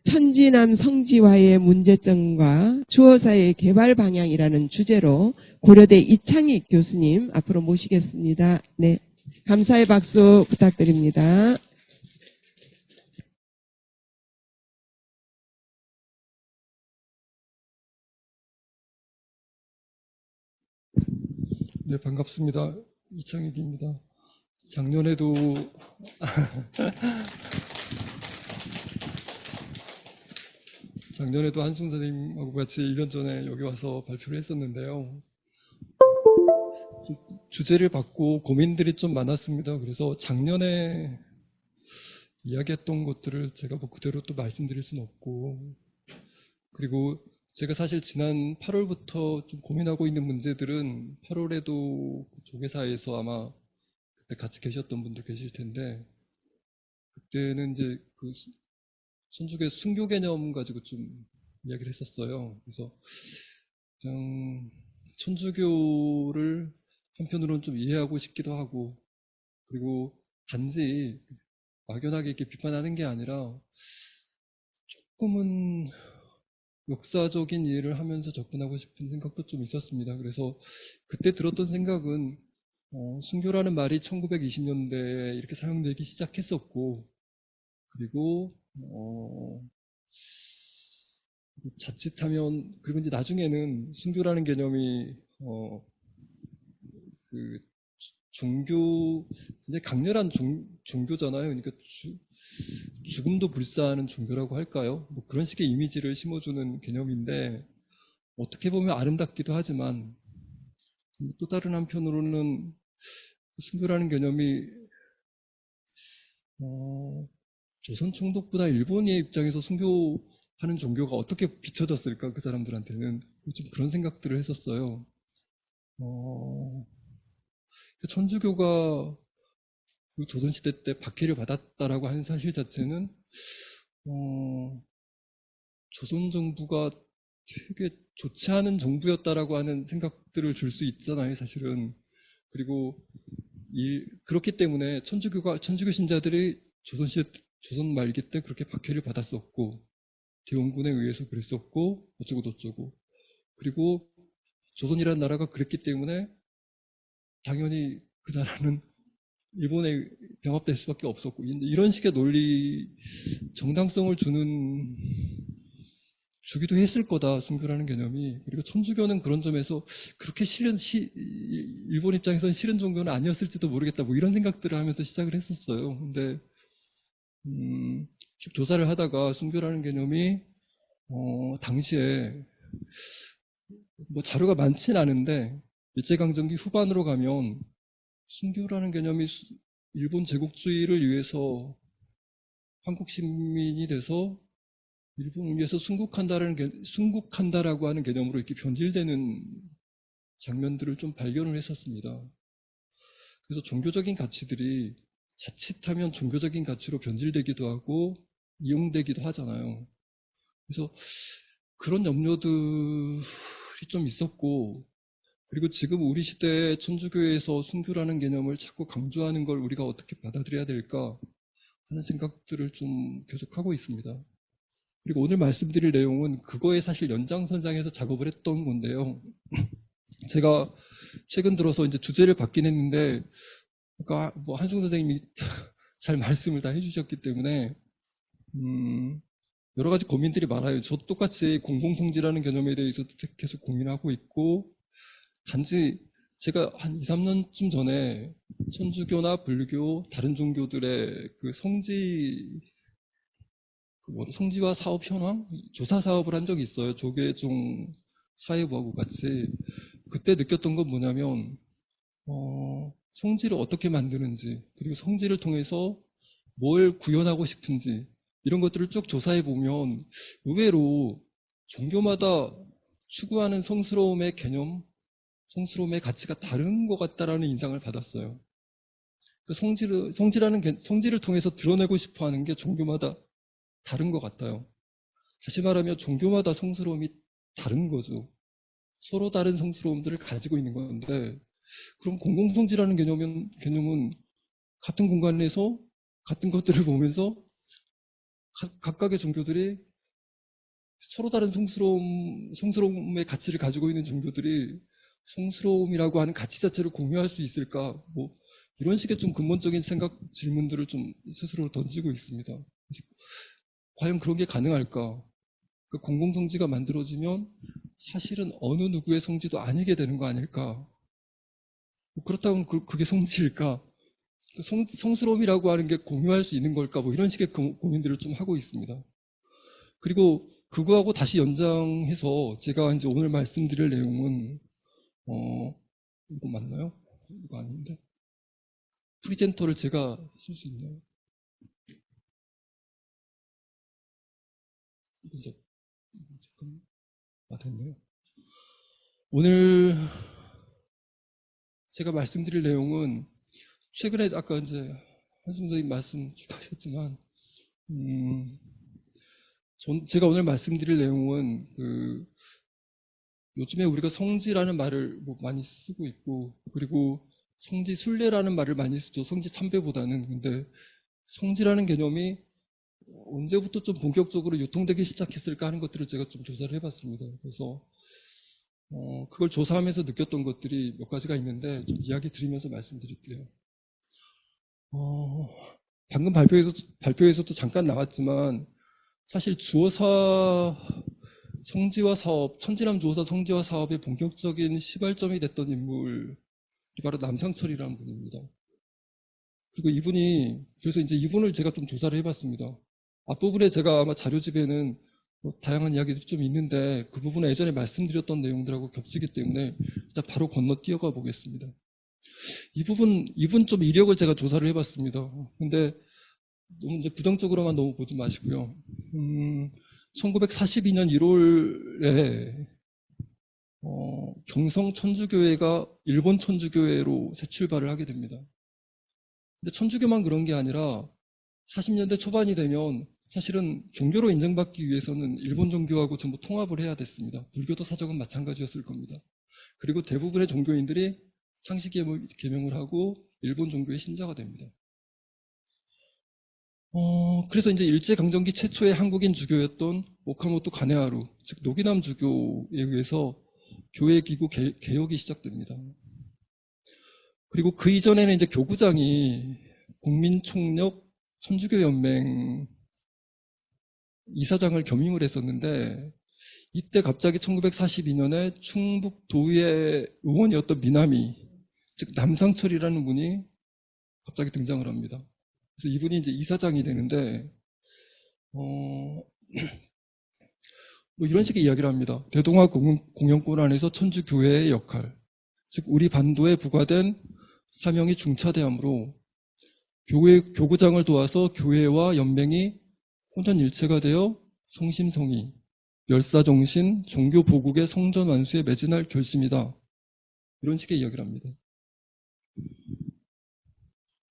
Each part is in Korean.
천지남 성지화의 문제점과 주어사의 개발 방향이라는 주제로 고려대 이창익 교수님 앞으로 모시겠습니다. 네, 감사의 박수 부탁드립니다. 네, 반갑습니다. 이창익입니다. 작년에도 한승 선생님하고 같이 1년 전에 여기 와서 발표를 했었는데요. 주제를 받고 고민들이 좀 많았습니다. 그래서 작년에 이야기했던 것들을 제가 뭐 그대로 또 말씀드릴 수는 없고, 그리고 제가 사실 지난 8월부터 좀 고민하고 있는 문제들은 8월에도 그 조계사에서 아마 그때 같이 계셨던 분들 계실 텐데, 그때는 이제 그 천주교 순교 개념 가지고 좀 이야기를 했었어요. 그래서 그냥 천주교를 한편으로는 좀 이해하고 싶기도 하고, 그리고 단지 막연하게 이렇게 비판하는 게 아니라 조금은 역사적인 이해를 하면서 접근하고 싶은 생각도 좀 있었습니다. 그래서 그때 들었던 생각은 순교라는 말이 1920년대에 이렇게 사용되기 시작했었고, 그리고 자칫하면, 그리고 이제 나중에는 순교라는 개념이 그 종교, 굉장히 강렬한 종교잖아요. 그러니까 죽음도 불사하는 종교라고 할까요? 뭐 그런 식의 이미지를 심어주는 개념인데, 어떻게 보면 아름답기도 하지만 또 다른 한편으로는 순교라는 개념이 조선 총독보다 일본의 입장에서 순교하는 종교가 어떻게 비춰졌을까, 그 사람들한테는. 좀 그런 생각들을 했었어요. 천주교가 그 조선시대 때 박해를 받았다라고 하는 사실 자체는 조선 정부가 되게 좋지 않은 정부였다라고 하는 생각들을 줄 수 있잖아요, 사실은. 그리고 그렇기 때문에 천주교 신자들이 조선 말기 때 그렇게 박해를 받았었고, 대원군에 의해서 그랬었고, 어쩌고 저쩌고. 그리고 조선이라는 나라가 그랬기 때문에 당연히 그 나라는 일본에 병합될 수밖에 없었고, 이런 식의 논리, 정당성을 주기도 했을 거다, 순교라는 개념이. 그리고 천주교는 그런 점에서 그렇게 일본 입장에서는 싫은 종교는 아니었을지도 모르겠다, 뭐 이런 생각들을 하면서 시작을 했었어요. 근데 쭉 조사를 하다가 순교라는 개념이 당시에 뭐 자료가 많진 않은데, 일제강점기 후반으로 가면 순교라는 개념이 일본 제국주의를 위해서 한국 시민이 돼서 일본을 위해서 순국한다라고 하는 개념으로 이렇게 변질되는 장면들을 좀 발견을 했었습니다. 그래서 종교적인 가치들이 자칫하면 종교적인 가치로 변질되기도 하고 이용되기도 하잖아요. 그래서 그런 염려들이 좀 있었고, 그리고 지금 우리 시대에 천주교에서 순교라는 개념을 자꾸 강조하는 걸 우리가 어떻게 받아들여야 될까 하는 생각들을 좀 계속하고 있습니다. 그리고 오늘 말씀드릴 내용은 그거에 사실 연장선상에서 작업을 했던 건데요. 제가 최근 들어서 이제 주제를 받긴 했는데, 아까 뭐 한승 선생님이 잘 말씀을 다 해주셨기 때문에 여러 가지 고민들이 많아요. 저도 똑같이 공공성지라는 개념에 대해서 계속 고민하고 있고, 단지 제가 한 2, 3년쯤 전에 천주교나 불교, 다른 종교들의 그 성지와 사업 현황? 조사 사업을 한 적이 있어요. 조계종 사회부하고 같이. 그때 느꼈던 건 뭐냐면, 성지를 어떻게 만드는지, 그리고 성지를 통해서 뭘 구현하고 싶은지, 이런 것들을 쭉 조사해 보면 의외로 종교마다 추구하는 성스러움의 개념, 성스러움의 가치가 다른 것 같다라는 인상을 받았어요. 성지를 통해서 드러내고 싶어 하는 게 종교마다 다른 것 같아요. 다시 말하면 종교마다 성스러움이 다른 거죠. 서로 다른 성스러움들을 가지고 있는 건데, 그럼 공공성지라는 개념은 같은 공간에서 같은 것들을 보면서 각각의 종교들이 서로 다른 성스러움의 가치를 가지고 있는 종교들이 성스러움이라고 하는 가치 자체를 공유할 수 있을까? 뭐 이런 식의 좀 근본적인 질문들을 좀 스스로 던지고 있습니다. 과연 그런 게 가능할까? 그 공공성지가 만들어지면 사실은 어느 누구의 성지도 아니게 되는 거 아닐까? 그렇다면 그게 성지일까? 성스러움이라고 하는 게 공유할 수 있는 걸까? 뭐 이런 식의 고민들을 좀 하고 있습니다. 그리고 그거하고 다시 연장해서 제가 이제 오늘 말씀드릴 내용은 이거 맞나요? 이거 아닌데? 프리젠터를 제가 쓸 수 있나요? 이제 잠깐만. 됐네요. 오늘 제가 말씀드릴 내용은 최근에 아까 이제 한승 선생님 말씀 하셨지만 제가 오늘 말씀드릴 내용은 요즘에 우리가 성지라는 말을 뭐 많이 쓰고 있고 그리고 성지 순례라는 말을 많이 쓰죠. 성지 참배보다는. 근데 성지라는 개념이 언제부터 좀 본격적으로 유통되기 시작했을까 하는 것들을 제가 좀 조사를 해봤습니다. 그래서 그걸 조사하면서 느꼈던 것들이 몇 가지가 있는데 좀 이야기 드리면서 말씀드릴게요. 방금 발표에서도 잠깐 나왔지만 사실 주어사 성지화 사업, 천지남 주어사 성지화 사업의 본격적인 시발점이 됐던 인물이 바로 남상철이라는 분입니다. 그리고 그래서 이제 이분을 제가 좀 조사를 해봤습니다. 앞부분에 제가 아마 자료집에는 뭐 다양한 이야기들이 좀 있는데 그 부분은 예전에 말씀드렸던 내용들하고 겹치기 때문에 일단 바로 건너뛰어가 보겠습니다. 이분 좀 이력을 제가 조사를 해봤습니다. 근데 너무 이제 부정적으로만 너무 보지 마시고요. 1942년 1월에 경성 천주교회가 일본 천주교회로 새 출발을 하게 됩니다. 근데 천주교만 그런 게 아니라 40년대 초반이 되면 사실은 종교로 인정받기 위해서는 일본 종교하고 전부 통합을 해야 됐습니다. 불교도 사적은 마찬가지였을 겁니다. 그리고 대부분의 종교인들이 상시 개명을 하고 일본 종교의 신자가 됩니다. 그래서 이제 일제강점기 최초의 한국인 주교였던 오카모토 가네하루, 즉 노기남 주교에 의해서 교회기구 개혁이 시작됩니다. 그리고 그 이전에는 이제 교구장이 국민총력 천주교연맹 이사장을 겸임을 했었는데 이때 갑자기 1942년에 충북도의회 의원이었던 미나미, 즉 남상철이라는 분이 갑자기 등장을 합니다. 그래서 이분이 이제 이사장이 되는데 뭐 이런 식의 이야기를 합니다. 대동아 공영권 안에서 천주교회의 역할, 즉 우리 반도에 부과된 사명이 중차대함으로 교구장을 도와서 교회와 연맹이 혼연일체가 되어 성심성의, 열사정신, 종교보국의 성전완수에 매진할 결심이다. 이런 식의 이야기를 합니다.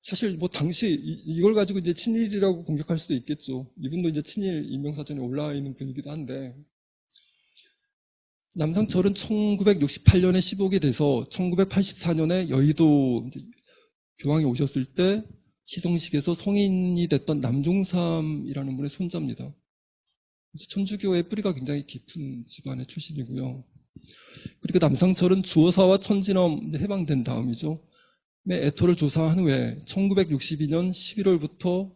사실 뭐 당시 이걸 가지고 이제 친일이라고 공격할 수도 있겠죠. 이분도 이제 친일 인명사전에 올라와 있는 분이기도 한데 남상철은 1968년에 시복이 돼서 1984년에 여의도 교황이 오셨을 때 시성식에서 성인이 됐던 남종삼이라는 분의 손자입니다. 천주교의 뿌리가 굉장히 깊은 집안의 출신이고요. 그리고 남상철은 주어사와 천진엄 해방된 다음이죠. 애토를 조사한 후에 1962년 11월부터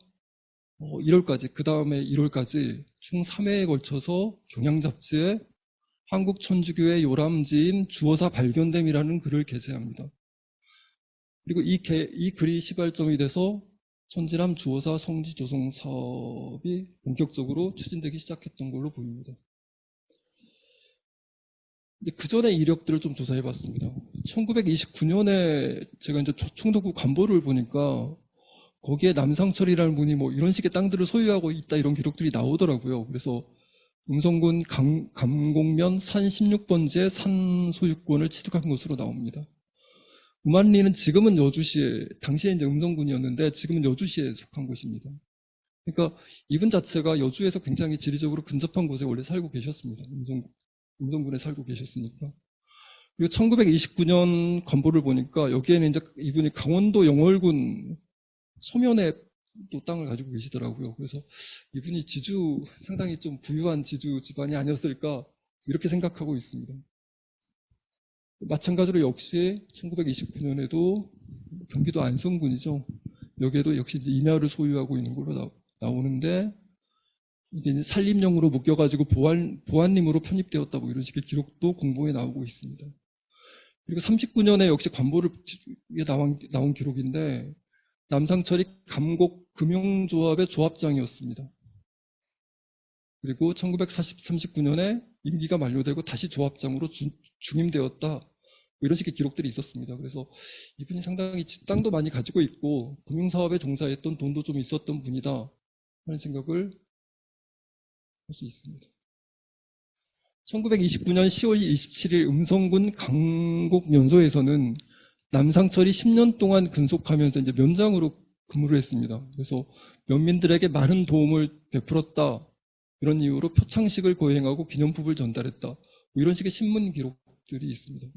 1월까지, 그 다음에 1월까지 총 3회에 걸쳐서 경향잡지에 한국 천주교의 요람지인 주어사 발견됨이라는 글을 게재합니다. 그리고 이 글이 시발점이 돼서 천지남 주어사 성지 조성 사업이 본격적으로 추진되기 시작했던 걸로 보입니다. 그 전의 이력들을 좀 조사해 봤습니다. 1929년에 제가 이제 총독부 관보를 보니까 거기에 남상철이라는 분이 뭐 이런 식의 땅들을 소유하고 있다 이런 기록들이 나오더라고요. 그래서 음성군 감곡면 산 16번지의 산 소유권을 취득한 것으로 나옵니다. 우만리는 지금은 여주시에, 당시에 이제 음성군이었는데 지금은 여주시에 속한 곳입니다. 그러니까 이분 자체가 여주에서 굉장히 지리적으로 근접한 곳에 원래 살고 계셨습니다. 음성군에 살고 계셨으니까. 그리고 1929년 건보를 보니까 여기에는 이제 이분이 강원도 영월군 소면에 또 땅을 가지고 계시더라고요. 그래서 이분이 상당히 좀 부유한 지주 집안이 아니었을까 이렇게 생각하고 있습니다. 마찬가지로 역시 1929년에도 경기도 안성군이죠. 여기에도 역시 이제 임야를 소유하고 있는 걸로 나오는데 이게 이제 산림용으로 묶여가지고 보안님으로 편입되었다 뭐 이런 식의 기록도 공보에 나오고 있습니다. 그리고 39년에 역시 관보를 나온 기록인데 남상철이 감곡 금융조합의 조합장이었습니다. 그리고 1939년에 임기가 만료되고 다시 조합장으로 중임되었다. 뭐 이런 식의 기록들이 있었습니다. 그래서 이분이 상당히 땅도 많이 가지고 있고 금융사업에 종사했던 돈도 좀 있었던 분이다 하는 생각을 할 수 있습니다. 1929년 10월 27일 음성군 강곡면소에서는 남상철이 10년 동안 근속하면서 이제 면장으로 근무를 했습니다. 그래서 면민들에게 많은 도움을 베풀었다. 이런 이유로 표창식을 거행하고 기념품을 전달했다. 뭐 이런 식의 신문 기록들이 있습니다.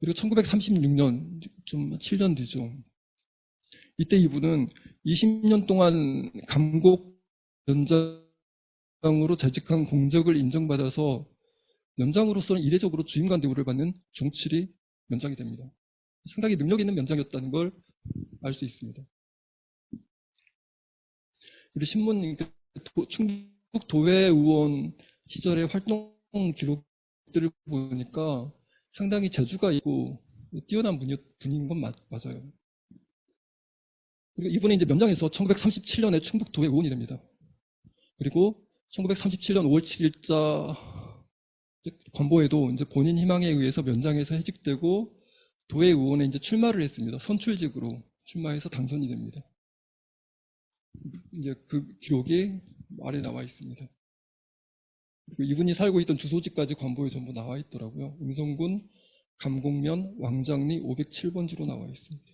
그리고 1936년, 좀 7년 뒤죠. 이때 이분은 20년 동안 감곡 면장으로 재직한 공적을 인정받아서 면장으로서는 이례적으로 주임관 대우를 받는 종칠이 면장이 됩니다. 상당히 능력 있는 면장이었다는 걸 알 수 있습니다. 그리고 신문, 충북 도의원 시절의 활동 기록들을 보니까 상당히 재주가 있고 뛰어난 분인 건 맞아요. 그리고 이분이 이제 면장에서 1937년에 충북 도의원이 됩니다. 그리고 1937년 5월 7일자 관보에도 이제 본인 희망에 의해서 면장에서 해직되고 도의원에 이제 출마를 했습니다. 선출직으로 출마해서 당선이 됩니다. 이제 그 기록이 아래 나와 있습니다. 그리고 이분이 살고 있던 주소지까지 관보에 전부 나와 있더라고요. 음성군 감곡면 왕장리 507번지로 나와 있습니다.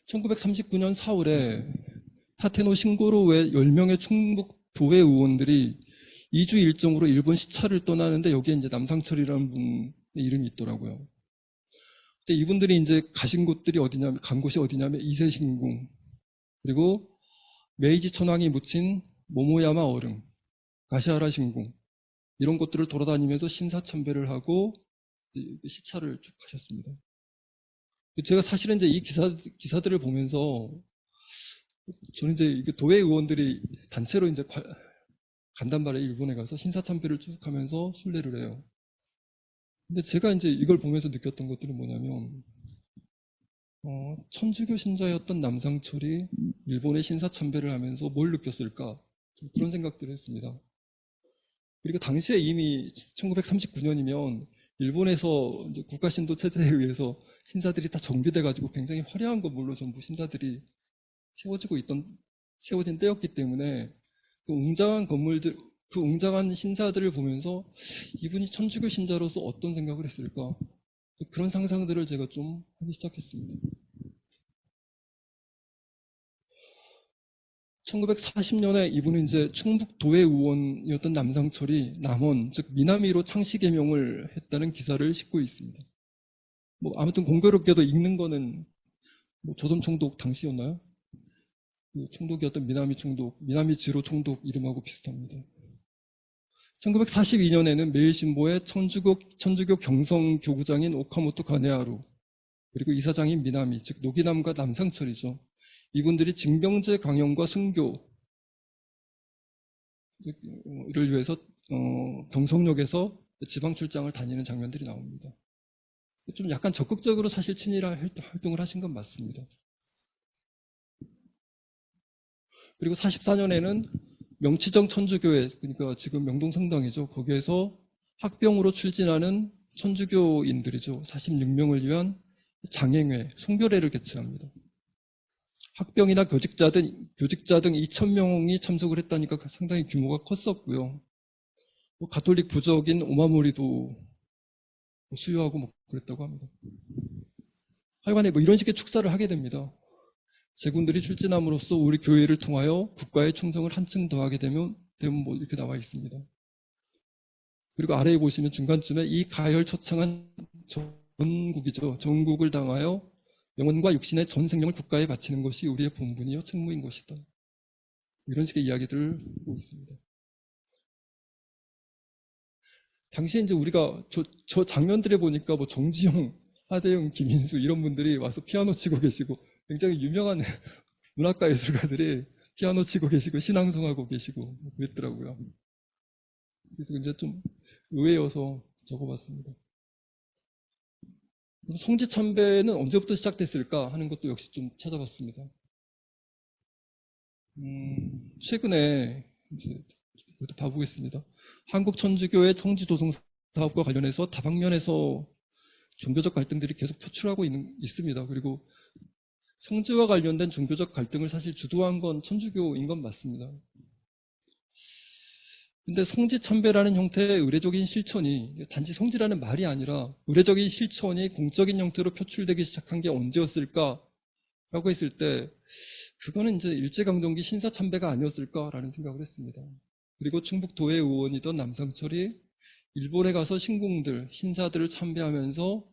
1939년 4월에 타테노 신고로 외 10명의 충북 도의 의원들이 2주 일정으로 일본 시차를 떠나는데 여기에 이제 남상철이라는 분의 이름이 있더라고요. 근데 이분들이 이제 간 곳이 어디냐면 이세신궁, 그리고 메이지 천황이 묻힌 모모야마 얼음, 가시하라 신궁, 이런 곳들을 돌아다니면서 신사참배를 하고 시차를 쭉 하셨습니다. 제가 사실은 이제 이 기사들을 보면서 저는 이제 도의 의원들이 단체로 이제 간단 말이에요. 일본에 가서 신사참배를 쭉 하면서 순례를 해요. 근데 제가 이제 이걸 보면서 느꼈던 것들은 뭐냐면, 천주교 신자였던 남상철이 일본의 신사참배를 하면서 뭘 느꼈을까? 그런 생각들을 했습니다. 그리고 당시에 이미 1939년이면 일본에서 이제 국가신도 체제에 의해서 신사들이 다 정비돼가지고 굉장히 화려한 건물로 전부 신사들이 세워진 때였기 때문에 그 웅장한 건물들, 그 웅장한 신사들을 보면서 이분이 천주교 신자로서 어떤 생각을 했을까? 그런 상상들을 제가 좀 하기 시작했습니다. 1940년에 이분은 이제 충북 도의원이었던 남상철이 남원, 즉 미나미로 창씨 개명을 했다는 기사를 싣고 있습니다. 뭐 아무튼 공교롭게도 읽는 거는 뭐 조선 총독 당시였나요? 그 총독이었던 미나미 총독, 미나미 지로 총독 이름하고 비슷합니다. 1942년에는 매일신보의 천주교 경성교구장인 오카모토 가네하루, 그리고 이사장인 미나미, 즉 노기남과 남상철이죠. 이분들이 징병제 강연과 순교를 위해서 경성역에서 지방 출장을 다니는 장면들이 나옵니다. 좀 약간 적극적으로 사실 친일 활동을 하신 건 맞습니다. 그리고 44년에는 명치정 천주교회, 그러니까 지금 명동성당이죠. 거기에서 학병으로 출진하는 천주교인들이죠. 46명을 위한 장행회, 송별회를 개최합니다. 학병이나 교직자 등 2,000명이 참석을 했다니까 상당히 규모가 컸었고요. 가톨릭 부적인 오마모리도 수여하고 그랬다고 합니다. 하여간에 이런 식의 축사를 하게 됩니다. 제군들이 출진함으로써 우리 교회를 통하여 국가의 충성을 한층 더하게 되면 이렇게 나와 있습니다. 그리고 아래에 보시면 중간쯤에 이 가열처창한 전국이죠. 전국을 당하여 영혼과 육신의 전 생명을 국가에 바치는 것이 우리의 본분이요 책무인 것이다. 이런 식의 이야기들을 하고 있습니다. 당시에 이제 우리가 저 장면들에 보니까 뭐 정지용, 하대영, 김인수 이런 분들이 와서 피아노 치고 계시고 굉장히 유명한 문학가 예술가들이 피아노 치고 계시고 신앙송하고 계시고 그랬더라고요. 그래서 이제 좀 의외여서 적어봤습니다. 성지참배는 언제부터 시작됐을까 하는 것도 역시 좀 찾아봤습니다. 최근에 이제 이것도 봐보겠습니다. 한국천주교의 청지조성 사업과 관련해서 다방면에서 종교적 갈등들이 계속 표출하고 있습니다. 그리고 성지와 관련된 종교적 갈등을 사실 주도한 건 천주교인 건 맞습니다. 근데 성지참배라는 형태의 의례적인 실천이 단지 성지라는 말이 아니라 의례적인 실천이 공적인 형태로 표출되기 시작한 게 언제였을까라고 했을 때 그거는 이제 일제강점기 신사참배가 아니었을까라는 생각을 했습니다. 그리고 충북 도의 의원이던 남상철이 일본에 가서 신궁들, 신사들을 참배하면서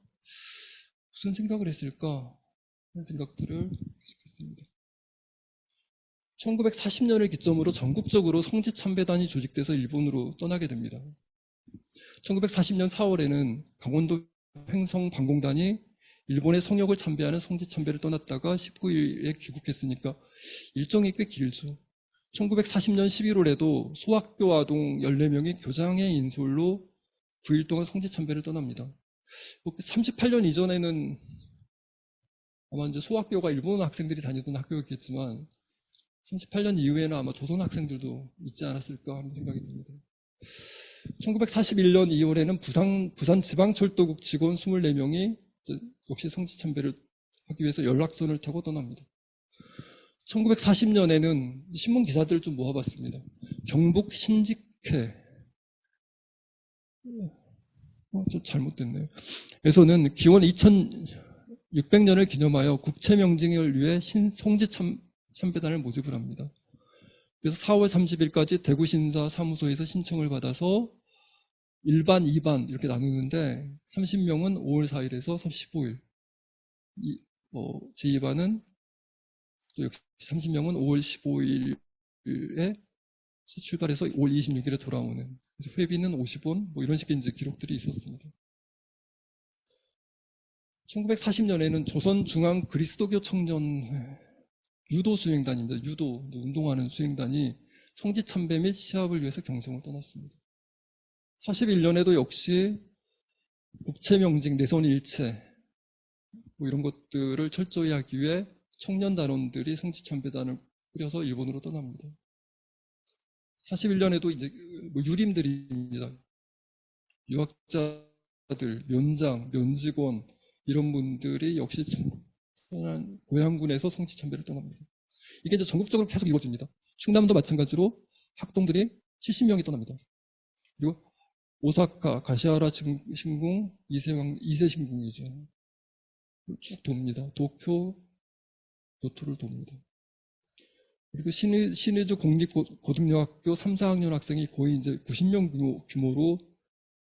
무슨 생각을 했을까 하는 생각들을 계속했습니다. 1940년을 기점으로 전국적으로 성지참배단이 조직돼서 일본으로 떠나게 됩니다. 1940년 4월에는 강원도 횡성방공단이 일본의 성역을 참배하는 성지참배를 떠났다가 19일에 귀국했으니까 일정이 꽤 길죠. 1940년 11월에도 소학교 아동 14명이 교장의 인솔로 9일 동안 성지참배를 떠납니다. 38년 이전에는 아마 이제 소학교가 일본 학생들이 다니던 학교였겠지만 38년 이후에는 아마 조선 학생들도 있지 않았을까 하는 생각이 듭니다. 1941년 2월에는 부산 지방철도국 직원 24명이 역시 성지참배를 하기 위해서 연락선을 타고 떠납니다. 1940년에는 신문 기사들을 좀 모아봤습니다. 경북 신직회 좀 잘못됐네요. 에서는 기원 2600년을 기념하여 국채명징을 위해 성지참배단을 모집을 합니다. 그래서 4월 30일까지 대구신사 사무소에서 신청을 받아서 1반, 2반 이렇게 나누는데 30명은 5월 4일에서 15일, 제2반은 또 역시 30명은 5월 15일에 출발해서 5월 26일에 돌아오는, 그래서 회비는 50원 뭐 이런 식의 이제 기록들이 있었습니다. 1940년에는 조선중앙 그리스도교 청년 유도 수행단입니다. 유도, 운동하는 수행단이 성지참배 및 시합을 위해서 경성을 떠났습니다. 41년에도 역시 국채명징, 내선일체 뭐 이런 것들을 철저히 하기 위해 청년단원들이 성지참배단을 꾸려서 일본으로 떠납니다. 41년에도 이제 유림들입니다. 유학자들, 면장, 면직원 이런 분들이 역시 고향군에서 성지참배를 떠납니다. 이게 이제 전국적으로 계속 이루어집니다. 충남도 마찬가지로 학동들이 70명이 떠납니다. 그리고 오사카, 가시하라 신궁, 이세 신궁이죠. 쭉 돕니다. 도쿄, 교토를 돕니다. 그리고 신의주 공립고등여학교 3, 4학년 학생이 거의 이제 90명 규모로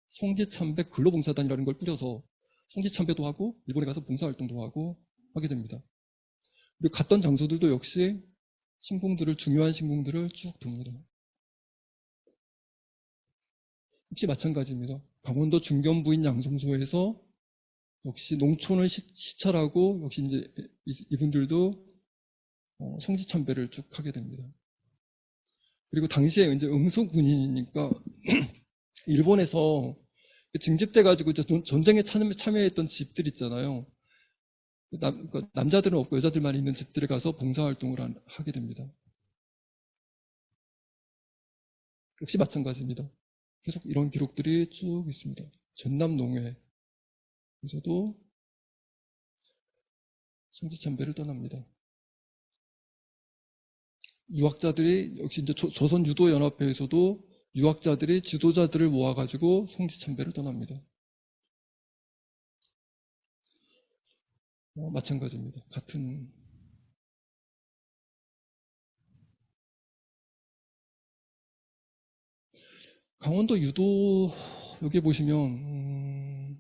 성지참배 근로봉사단이라는 걸 꾸려서 성지참배도 하고 일본에 가서 봉사활동도 하고 하게 됩니다. 그리고 갔던 장소들도 역시 중요한 신궁들을 쭉 돕니다. 역시 마찬가지입니다. 강원도 중견부인 양성소에서 역시 농촌을 시찰하고 역시 이제 이분들도 성지참배를 쭉 하게 됩니다. 그리고 당시에 이제 응소군인이니까 일본에서 징집돼 가지고 전쟁에 참여했던 집들 있잖아요. 남자들은 없고 여자들만 있는 집들에 가서 봉사활동을 하게 됩니다. 역시 마찬가지입니다. 계속 이런 기록들이 쭉 있습니다. 전남농회에서도 성지참배를 떠납니다. 유학자들이 역시 이제 조선유도연합회에서도 유학자들이 지도자들을 모아가지고 성지참배를 떠납니다. 마찬가지입니다. 같은 강원도 유도 여기 보시면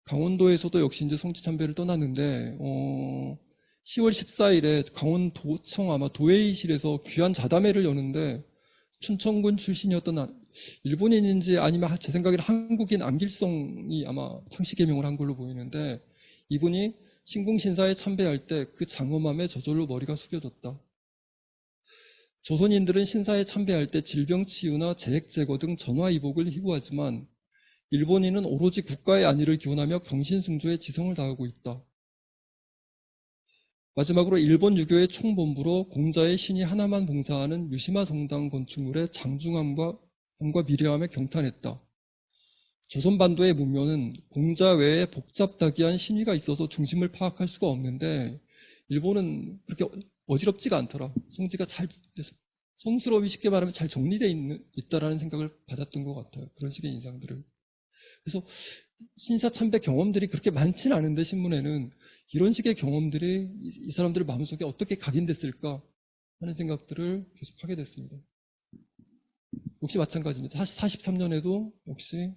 강원도에서도 역시 이제 성지 참배를 떠났는데 10월 14일에 강원도청 아마 도회의실에서 귀한 자담회를 여는데 춘천군 출신이었던 일본인인지 아니면 제 생각에는 한국인 안길성이 아마 창씨 개명을 한 걸로 보이는데 이분이 신궁신사에 참배할 때 그 장엄함에 저절로 머리가 숙여졌다. 조선인들은 신사에 참배할 때 질병 치유나 재액 제거 등 전화위복을 희구하지만 일본인은 오로지 국가의 안위를 기원하며 경신승조에 지성을 다하고 있다. 마지막으로 일본 유교의 총본부로 공자의 신이 하나만 봉사하는 유시마 성당 건축물의 장중함과 미려함에 경탄했다. 조선반도의 문명은 공자 외에 복잡다기한 신의가 있어서 중심을 파악할 수가 없는데 일본은 그렇게 어지럽지가 않더라. 성지가 잘 성스러움이 쉽게 말하면 잘 정리되어 있다라는 생각을 받았던 것 같아요. 그런 식의 인상들을. 그래서 신사 참배 경험들이 그렇게 많지는 않은데 신문에는 이런 식의 경험들이 이 사람들의 마음속에 어떻게 각인됐을까 하는 생각들을 계속 하게 됐습니다. 역시 마찬가지입니다. 43년에도 역시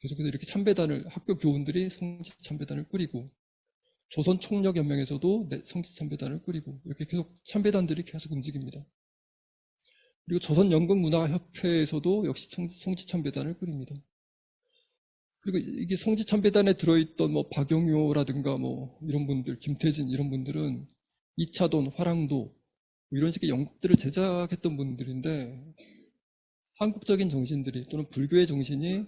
계속해서 이렇게 참배단을 학교 교원들이 성지 참배단을 꾸리고 조선 총력연맹에서도 성지 참배단을 꾸리고 이렇게 계속 참배단들이 계속 움직입니다. 그리고 조선 연극문화협회에서도 역시 성지 참배단을 꾸립니다. 그리고 이게 성지 참배단에 들어있던 뭐 박영효라든가 뭐 이런 분들, 김태진 이런 분들은 이차돈, 화랑도 뭐 이런 식의 연극들을 제작했던 분들인데 한국적인 정신들이 또는 불교의 정신이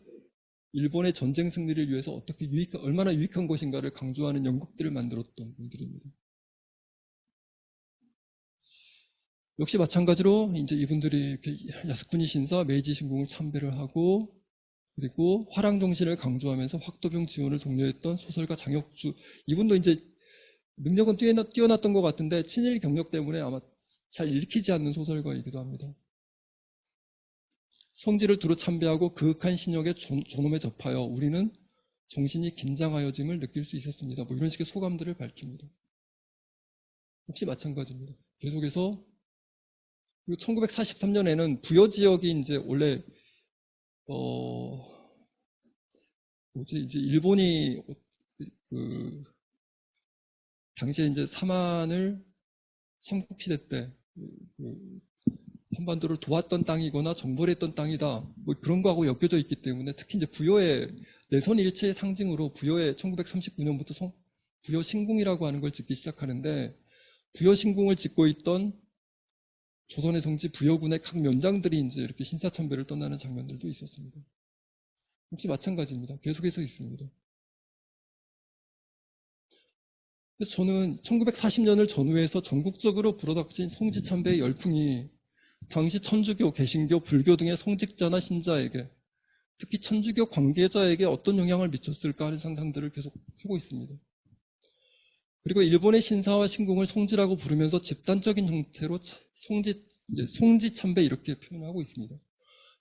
일본의 전쟁 승리를 위해서 어떻게 얼마나 유익한 것인가를 강조하는 연극들을 만들었던 분들입니다. 역시 마찬가지로 이제 이분들이 이렇게 야스쿠니 신사, 메이지 신궁을 참배를 하고 그리고 화랑 정신을 강조하면서 확도병 지원을 독려했던 소설가 장혁주 이분도 이제 능력은 뛰어났던 것 같은데 친일 경력 때문에 아마 잘 읽히지 않는 소설가이기도 합니다. 성지를 두루 참배하고 그윽한 신역의 존엄에 접하여 우리는 정신이 긴장하여짐을 느낄 수 있었습니다. 뭐 이런 식의 소감들을 밝힙니다. 역시 마찬가지입니다. 계속해서 1943년에는 부여 지역이 이제 원래 이제 일본이 당시에 이제 삼한을 삼국시대 때 한반도를 도왔던 땅이거나 정벌했던 땅이다. 뭐 그런 거하고 엮여져 있기 때문에 특히 이제 부여의 내선 일체의 상징으로 부여의 1939년부터 부여 신궁이라고 하는 걸 짓기 시작하는데 부여 신궁을 짓고 있던 조선의 성지 부여군의 각 면장들이 이제 이렇게 신사참배를 떠나는 장면들도 있었습니다. 역시 마찬가지입니다. 계속해서 있습니다. 그래서 저는 1940년을 전후해서 전국적으로 불어닥친 성지참배의 열풍이 당시 천주교, 개신교, 불교 등의 성직자나 신자에게 특히 천주교 관계자에게 어떤 영향을 미쳤을까 하는 상상들을 계속 하고 있습니다. 그리고 일본의 신사와 신궁을 성지라고 부르면서 집단적인 형태로 성지 참배 이렇게 표현하고 있습니다.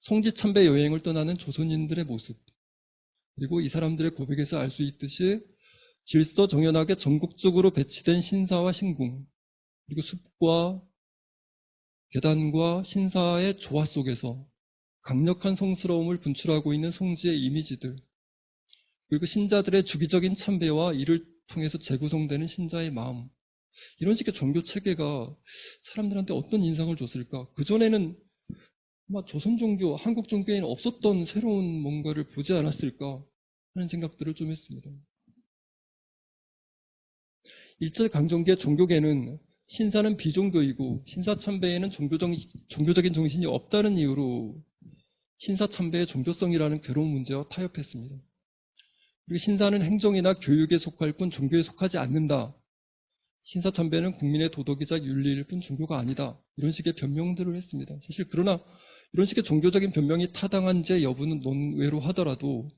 성지 참배 여행을 떠나는 조선인들의 모습 그리고 이 사람들의 고백에서 알 수 있듯이 질서정연하게 전국적으로 배치된 신사와 신궁 그리고 숲과 계단과 신사의 조화 속에서 강력한 성스러움을 분출하고 있는 성지의 이미지들 그리고 신자들의 주기적인 참배와 이를 통해서 재구성되는 신자의 마음 이런 식의 종교 체계가 사람들한테 어떤 인상을 줬을까? 그전에는 아마 조선 종교, 한국 종교에는 없었던 새로운 뭔가를 보지 않았을까 하는 생각들을 좀 했습니다. 일제강점기의 종교계는 신사는 비종교이고 신사참배에는 종교적인 정신이 없다는 이유로 신사참배의 종교성이라는 괴로운 문제와 타협했습니다. 그리고 신사는 행정이나 교육에 속할 뿐 종교에 속하지 않는다. 신사참배는 국민의 도덕이자 윤리일 뿐 종교가 아니다. 이런 식의 변명들을 했습니다. 사실 그러나 이런 식의 종교적인 변명이 타당한지 여부는 논외로 하더라도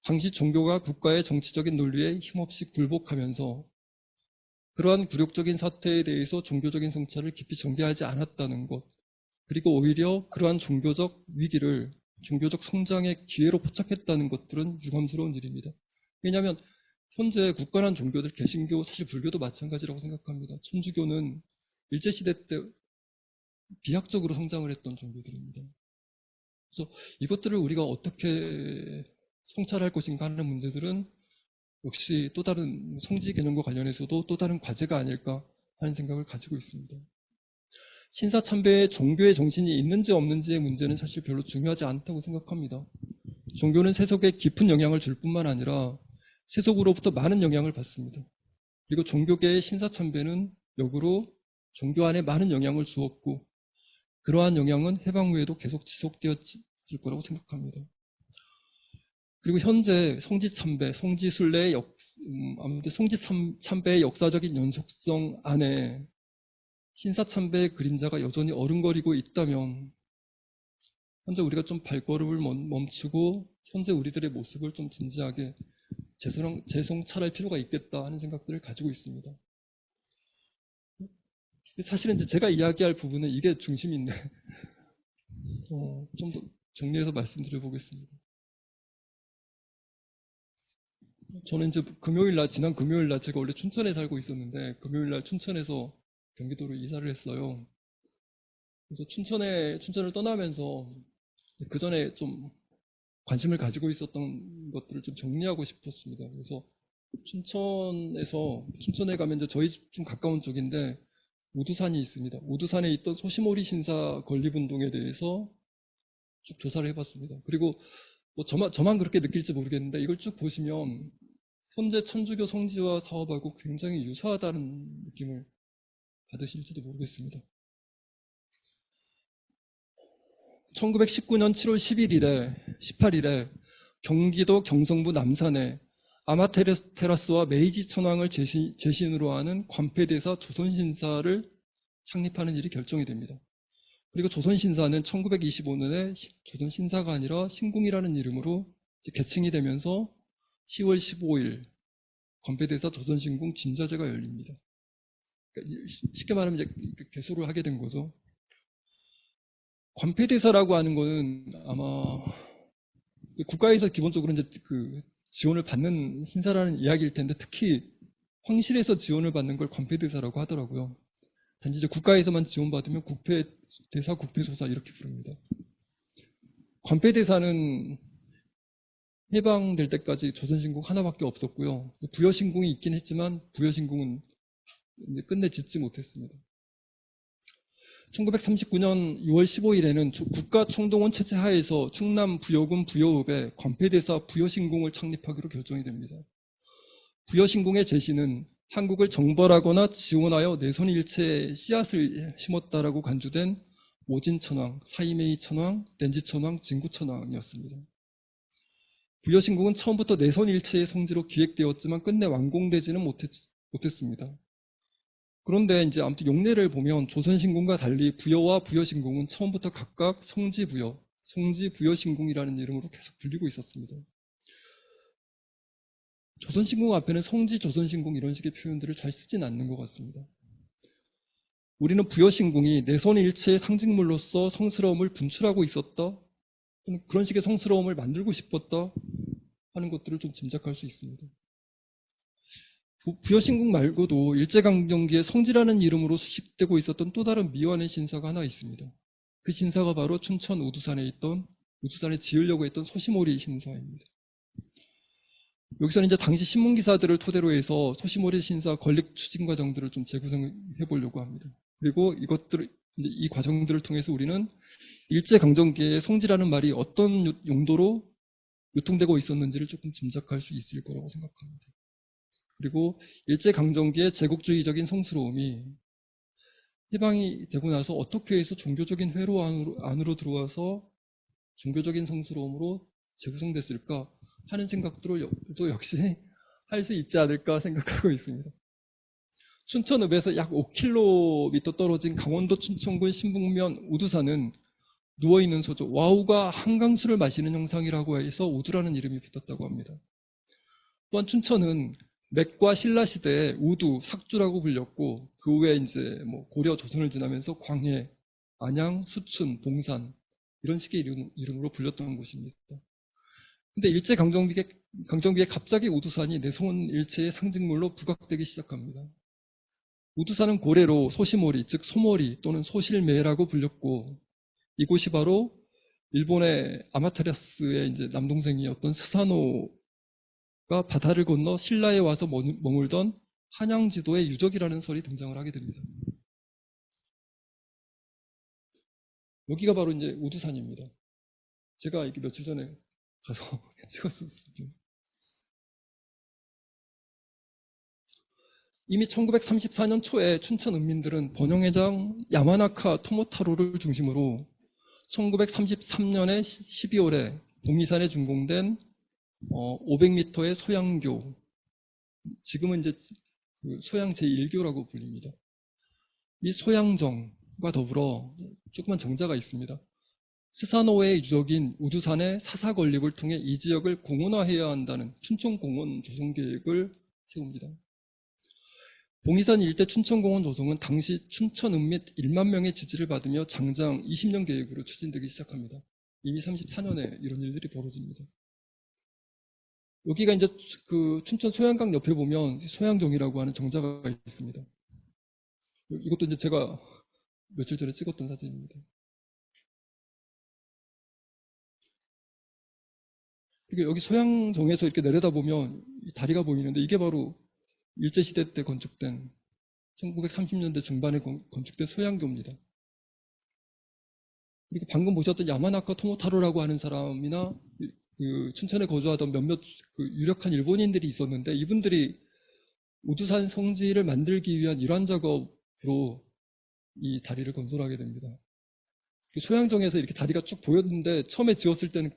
당시 종교가 국가의 정치적인 논리에 힘없이 굴복하면서 그러한 굴욕적인 사태에 대해서 종교적인 성찰을 깊이 전개하지 않았다는 것 그리고 오히려 그러한 종교적 위기를 종교적 성장의 기회로 포착했다는 것들은 유감스러운 일입니다. 왜냐하면 현재 굳건한 종교들 개신교 사실 불교도 마찬가지라고 생각합니다. 천주교는 일제시대 때 비약적으로 성장을 했던 종교들입니다. 그래서 이것들을 우리가 어떻게 성찰할 것인가 하는 문제들은 역시 또 다른 성지 개념과 관련해서도 또 다른 과제가 아닐까 하는 생각을 가지고 있습니다. 신사참배에 종교의 정신이 있는지 없는지의 문제는 사실 별로 중요하지 않다고 생각합니다. 종교는 세속에 깊은 영향을 줄 뿐만 아니라 세속으로부터 많은 영향을 받습니다. 그리고 종교계의 신사참배는 역으로 종교 안에 많은 영향을 주었고 그러한 영향은 해방 후에도 계속 지속되었을 거라고 생각합니다. 그리고 현재 성지참배, 성지순례의 아무튼 성지참배의 역사적인 연속성 안에 신사참배의 그림자가 여전히 어른거리고 있다면 현재 우리가 좀 발걸음을 멈추고 현재 우리들의 모습을 좀 진지하게 재성찰할 필요가 있겠다 하는 생각들을 가지고 있습니다. 사실은 이제 제가 이야기할 부분은 이게 중심인데 좀 더 정리해서 말씀드려보겠습니다. 저는 이제 지난 금요일 날 제가 원래 춘천에 살고 있었는데 금요일 날 춘천에서 경기도로 이사를 했어요. 그래서 춘천을 떠나면서 그 전에 좀 관심을 가지고 있었던 것들을 좀 정리하고 싶었습니다. 그래서 춘천에 가면 이제 저희 집 좀 가까운 쪽인데 우두산이 있습니다. 우두산에 있던 소시모리 신사 건립운동에 대해서 쭉 조사를 해봤습니다. 그리고 뭐 저만 그렇게 느낄지 모르겠는데 이걸 쭉 보시면 현재 천주교 성지화 사업하고 굉장히 유사하다는 느낌을 받으실지도 모르겠습니다. 1919년 7월 18일에 경기도 경성부 남산에 아마테라스와 메이지 천황을 제신으로 하는 관패대사 조선신사를 창립하는 일이 결정이 됩니다. 그리고 조선신사는 1925년에 조선신사가 아니라 신궁이라는 이름으로 개칭이 되면서 10월 15일 관패대사 조선신궁 진자제가 열립니다. 그러니까 쉽게 말하면 이제 개소를 하게 된 거죠. 관패대사라고 하는 거는 아마 국가에서 기본적으로 이제 그 지원을 받는 신사라는 이야기일 텐데 특히 황실에서 지원을 받는 걸 관패대사라고 하더라고요. 단지 이제 국가에서만 지원받으면 국패대사, 국패소사 이렇게 부릅니다. 관패대사는 해방될 때까지 조선신궁 하나밖에 없었고요. 부여신궁이 있긴 했지만 부여신궁은 이제 끝내 짓지 못했습니다. 1939년 6월 15일에는 국가총동원 체제 하에서 충남 부여군 부여읍에 관패대사 부여신궁을 창립하기로 결정이 됩니다. 부여신궁의 제시는 한국을 정벌하거나 지원하여 내선일체의 씨앗을 심었다라고 간주된 오진천왕, 사이메이 천왕, 렌지천왕, 진구천왕이었습니다. 부여신궁은 처음부터 내선일체의 성지로 기획되었지만 끝내 완공되지는 못했습니다. 그런데 이제 아무튼 용례를 보면 조선신궁과 달리 부여와 부여신궁은 처음부터 각각 성지부여, 성지부여신궁이라는 이름으로 계속 불리고 있었습니다. 조선신궁 앞에는 성지, 조선신궁 이런 식의 표현들을 잘 쓰진 않는 것 같습니다. 우리는 부여신궁이 내선일체의 상징물로서 성스러움을 분출하고 있었다, 그런 식의 성스러움을 만들고 싶었다 하는 것들을 좀 짐작할 수 있습니다. 부여신궁 말고도 일제강점기에 성지라는 이름으로 수식되고 있었던 또 다른 미완의 신사가 하나 있습니다. 그 신사가 바로 춘천 우두산에 지으려고 했던 소시모리 신사입니다. 여기서는 이제 당시 신문기사들을 토대로 해서 소시모리 신사 건립 추진 과정들을 좀 재구성해 보려고 합니다. 그리고 이 과정들을 통해서 우리는 일제강점기에 성지라는 말이 어떤 용도로 유통되고 있었는지를 조금 짐작할 수 있을 거라고 생각합니다. 그리고 일제강점기의 제국주의적인 성스러움이 해방이 되고 나서 어떻게 해서 종교적인 회로 안으로 들어와서 종교적인 성스러움으로 재구성됐을까 하는 생각들을 역시 할 수 있지 않을까 생각하고 있습니다. 춘천읍에서 약 5km 떨어진 강원도 춘천군 신북면 우두산은 누워있는 소조 와우가 한강수를 마시는 형상이라고 해서 우두라는 이름이 붙었다고 합니다. 또한 춘천은 맥과 신라 시대에 우두, 삭주라고 불렸고 그 후에 이제 뭐 고려, 조선을 지나면서 광해, 안양, 수춘, 봉산 이런 식의 이름으로 불렸던 곳입니다. 근데 일제강점기에 갑자기 우두산이 내손 일체의 상징물로 부각되기 시작합니다. 우두산은 고래로 소시모리, 즉 소모리 또는 소실매라고 불렸고 이곳이 바로 일본의 아마테라스의 이제 남동생이었던 스사노가 바다를 건너 신라에 와서 머물던 한양지도의 유적이라는 설이 등장을 하게 됩니다. 여기가 바로 이제 우두산입니다. 제가 이게 며칠 전에 가서 찍었었거든요. 이미 1934년 초에 춘천 은민들은 번영회장 야마나카 토모타로를 중심으로 1933년에 12월에 봉이산에 준공된 500m의 소양교, 지금은 이제 그 소양 제1교라고 불립니다. 이 소양정과 더불어 조그만 정자가 있습니다. 스사노의 유적인 우두산의 사사 건립을 통해 이 지역을 공원화해야 한다는 춘천공원 조성 계획을 세웁니다. 봉이산 일대 춘천공원 조성은 당시 춘천은 및 1만 명의 지지를 받으며 장장 20년 계획으로 추진되기 시작합니다. 이미 34년에 이런 일들이 벌어집니다. 여기가 이제 그 춘천 소양강 옆에 보면 소양정이라고 하는 정자가 있습니다. 이것도 이제 제가 며칠 전에 찍었던 사진입니다. 그리고 여기 소양정에서 이렇게 내려다보면 다리가 보이는데 이게 바로 일제시대 때 건축된 1930년대 중반에 건축된 소양교입니다. 그리고 방금 보셨던 야마나카 토모타로라고 하는 사람이나 그 춘천에 거주하던 몇몇 그 유력한 일본인들이 있었는데 이분들이 우두산 성지를 만들기 위한 일환 작업으로 이 다리를 건설하게 됩니다. 소양정에서 이렇게 다리가 쭉 보였는데 처음에 지었을 때는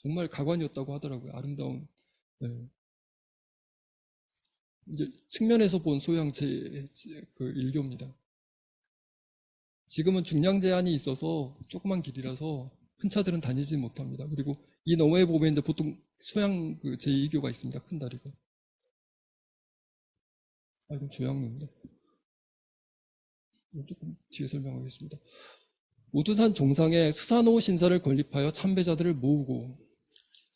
정말 가관이었다고 하더라고요. 아름다운. 네. 이제 측면에서 본 소양 그 일교입니다. 지금은 중량 제한이 있어서 조그만 길이라서 큰 차들은 다니지 못합니다. 그리고 이 너머에 보면 이제 보통 소양 그 제2교가 있습니다. 큰 다리가. 이건 조양로입니다. 조금 뒤에 설명하겠습니다. 우두산 정상에 스사노 신사를 건립하여 참배자들을 모으고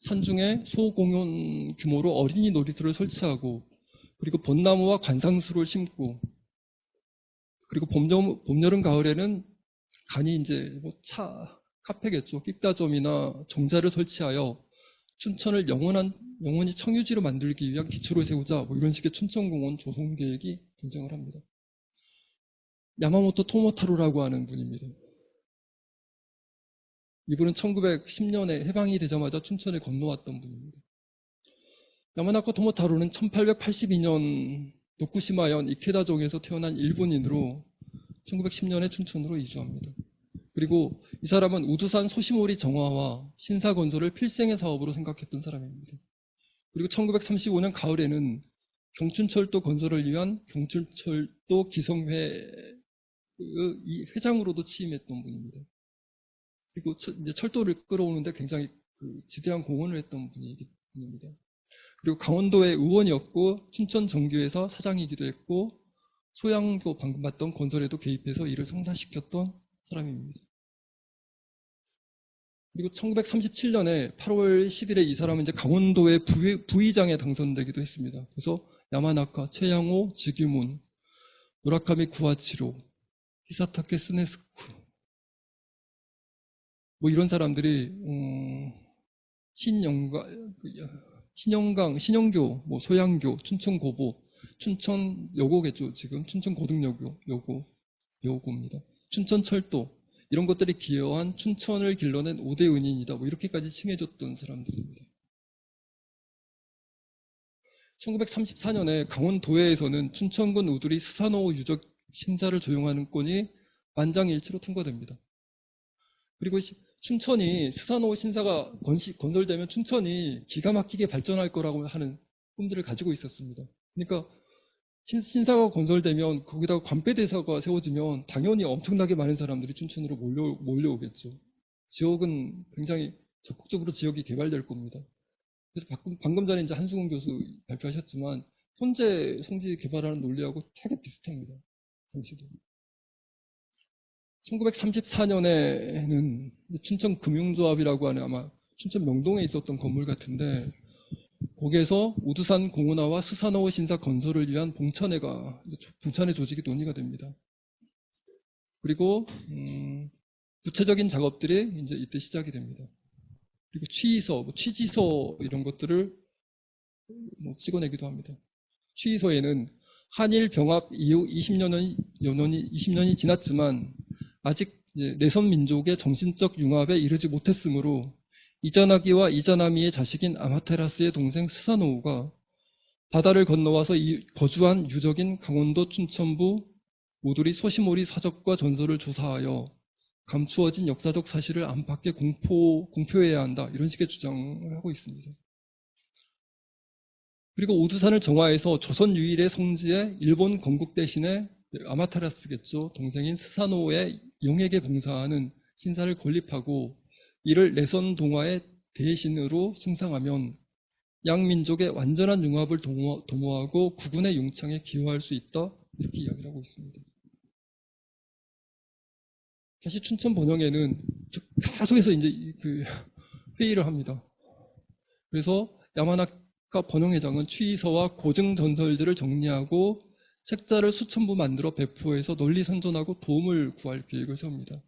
산중에 소공연 규모로 어린이 놀이터를 설치하고 그리고 벚나무와 관상수를 심고 그리고 봄, 여름, 가을에는 간이 이제 뭐 카페겠죠. 끽다점이나 정자를 설치하여 춘천을 영원히 청유지로 만들기 위한 기초를 세우자 뭐 이런 식의 춘천공원 조성 계획이 등장을 합니다. 야마모토 토모타로라고 하는 분입니다. 이분은 1910년에 해방이 되자마자 춘천에 건너왔던 분입니다. 야마나카 토모타로는 1882년 도쿠시마현 이케다종에서 태어난 일본인으로 1910년에 춘천으로 이주합니다. 그리고 이 사람은 우두산 소시모리 정화와 신사 건설을 필생의 사업으로 생각했던 사람입니다. 그리고 1935년 가을에는 경춘철도 건설을 위한 경춘철도 기성회의 회장으로도 취임했던 분입니다. 그리고 이제 철도를 끌어오는데 굉장히 그 지대한 공헌을 했던 분입니다. 그리고 강원도의 의원이었고 춘천 정교회사 사장이기도 했고 소양교 방금 봤던 건설에도 개입해서 이를 성사시켰던 사람입니다. 그리고 1937년에 8월 10일에 이 사람은 이제 강원도의 부의장에 당선되기도 했습니다. 그래서 야마나카, 최양호, 지규문, 무라카미 구아치로, 히사타케 스네스쿠 뭐 이런 사람들이 신영강, 신영교, 뭐 소양교, 춘천고보, 춘천여고겠죠. 지금 춘천고등여고입니다. 춘천철도 이런 것들이 기여한 춘천을 길러낸 5대 은인이다. 뭐 이렇게까지 칭해줬던 사람들입니다. 1934년에 강원도회에서는 춘천군 우두리 스사노 유적 신사를 조용하는 건이 만장일치로 통과됩니다. 그리고 춘천이 스사노 신사가 건설되면 춘천이 기가 막히게 발전할 거라고 하는 꿈들을 가지고 있었습니다. 그러니까 신사가 건설되면 거기다가 관배대사가 세워지면 당연히 엄청나게 많은 사람들이 춘천으로 몰려오겠죠. 지역은 굉장히 적극적으로 지역이 개발될 겁니다. 그래서 방금 전에 이제 한수근 교수 발표하셨지만 현재 성지 개발하는 논리하고 되게 비슷합니다. 당시도. 1934년에는 춘천금융조합이라고 하는 아마 춘천 명동에 있었던 건물 같은데 거기에서 우두산 공운화와 스사노 신사 건설을 위한 봉천회 조직이 논의가 됩니다. 그리고 구체적인 작업들이 이제 이때 시작이 됩니다. 그리고 취의서, 취지서 이런 것들을 찍어내기도 합니다. 취의서에는 한일 병합 이후 20년이 지났지만 아직 내선 민족의 정신적 융합에 이르지 못했으므로 이자나기와 이자나미의 자식인 아마테라스의 동생 스사노우가 바다를 건너와서 거주한 유적인 강원도 춘천부 우두리 소시모리 사적과 전설을 조사하여 감추어진 역사적 사실을 안팎에 공표해야 한다. 이런 식의 주장을 하고 있습니다. 그리고 우두산을 정화해서 조선 유일의 성지에 일본 건국 대신에 아마테라스겠죠. 동생인 스사노의 영에게 봉사하는 신사를 건립하고 이를 내선 동화의 대신으로 숭상하면 양민족의 완전한 융합을 도모하고 국군의 융창에 기여할 수 있다. 이렇게 이야기를 하고 있습니다. 다시 춘천 번영에는 계속해서 이제 회의를 합니다. 그래서 야마나카 번영회장은 취의서와 고증 전설들을 정리하고 책자를 수천 부 만들어 배포해서 널리 선전하고 도움을 구할 계획을 세웁니다.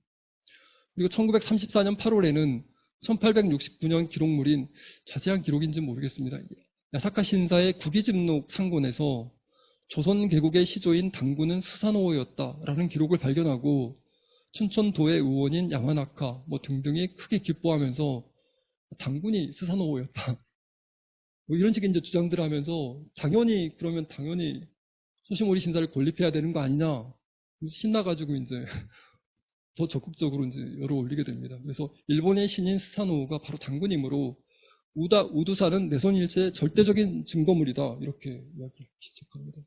그리고 1934년 8월에는 1869년 기록물인 자세한 기록인지는 모르겠습니다. 야사카 신사의 국기집록 상본에서 조선 개국의 시조인 당군은 스사노오였다라는 기록을 발견하고 춘천도의 의원인 야마나카 등등이 크게 기뻐하면서 당군이 스사노오였다. 이런 식의 이제 주장들을 하면서 그러면 당연히 소시모리 신사를 건립해야 되는 거 아니냐. 신나가지고 이제 더 적극적으로 이제 열을 올리게 됩니다. 그래서 일본의 신인 스사노우가 바로 당군이므로 우두산은 내선일세의 절대적인 증거물이다. 이렇게 이야기 시작합니다.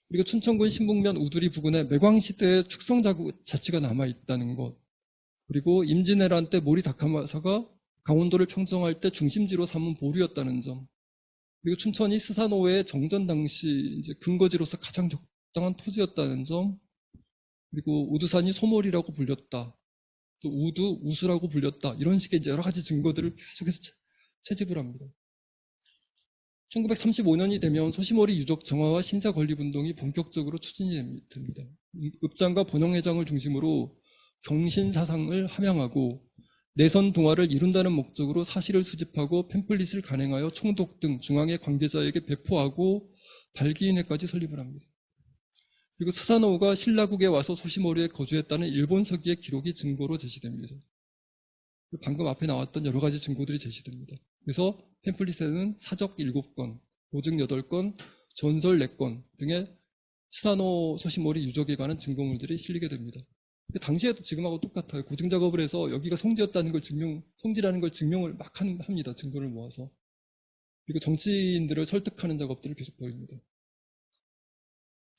그리고 춘천군 신북면 우두리 부근에 매광시대의 축성 자치가 남아있다는 것. 그리고 임진왜란 때 모리 다카마사가 강원도를 평정할 때 중심지로 삼은 보류였다는 점. 그리고 춘천이 스사노우의 정전 당시 이제 근거지로서 가장 적당한 토지였다는 점. 그리고 우두산이 소몰이라고 불렸다. 또 우수라고 불렸다. 이런 식의 이제 여러 가지 증거들을 계속해서 채집을 합니다. 1935년이 되면 소시모리 유적 정화와 신사 건립 운동이 본격적으로 추진이 됩니다. 읍장과 번영회장을 중심으로 경신사상을 함양하고 내선 동화를 이룬다는 목적으로 사실을 수집하고 팸플릿을 간행하여 총독 등 중앙의 관계자에게 배포하고 발기인회까지 설립을 합니다. 그리고 스사노우가 신라국에 와서 소시모리에 거주했다는 일본 서기의 기록이 증거로 제시됩니다. 방금 앞에 나왔던 여러 가지 증거들이 제시됩니다. 그래서 팸플릿에는 사적 7건, 고증 8건, 전설 4건 등의 스사노 소시모리 유적에 관한 증거물들이 실리게 됩니다. 당시에도 지금하고 똑같아요. 고증 작업을 해서 여기가 성지였다는 걸 성지라는 걸 증명을 막 합니다. 증거를 모아서. 그리고 정치인들을 설득하는 작업들을 계속 벌입니다.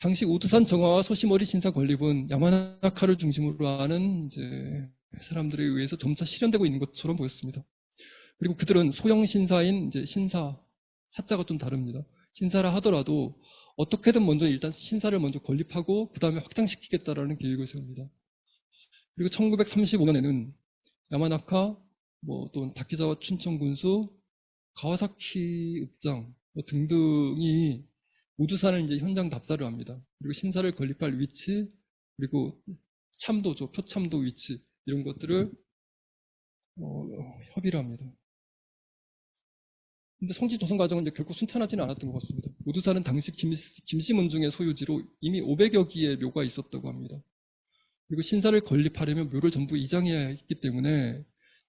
당시 우두산 정화와 소시모리 신사 건립은 야마나카를 중심으로 하는 이제 사람들에 의해서 점차 실현되고 있는 것처럼 보였습니다. 그리고 그들은 소형 신사인 이제 사자가 좀 다릅니다. 신사라 하더라도 어떻게든 먼저 일단 신사를 먼저 건립하고 그 다음에 확장시키겠다라는 계획을 세웁니다. 그리고 1935년에는 야마나카, 또 다키자와 춘천군수, 가와사키 읍장 등등이 우두산을 이제 현장 답사를 합니다. 그리고 신사를 건립할 위치, 그리고 참도죠, 표참도 위치 이런 것들을 협의를 합니다. 근데 성지 조성 과정은 이제 결코 순탄하지는 않았던 것 같습니다. 우두산은 당시 김씨문중의 소유지로 이미 500여 기의 묘가 있었다고 합니다. 그리고 신사를 건립하려면 묘를 전부 이장해야 했기 때문에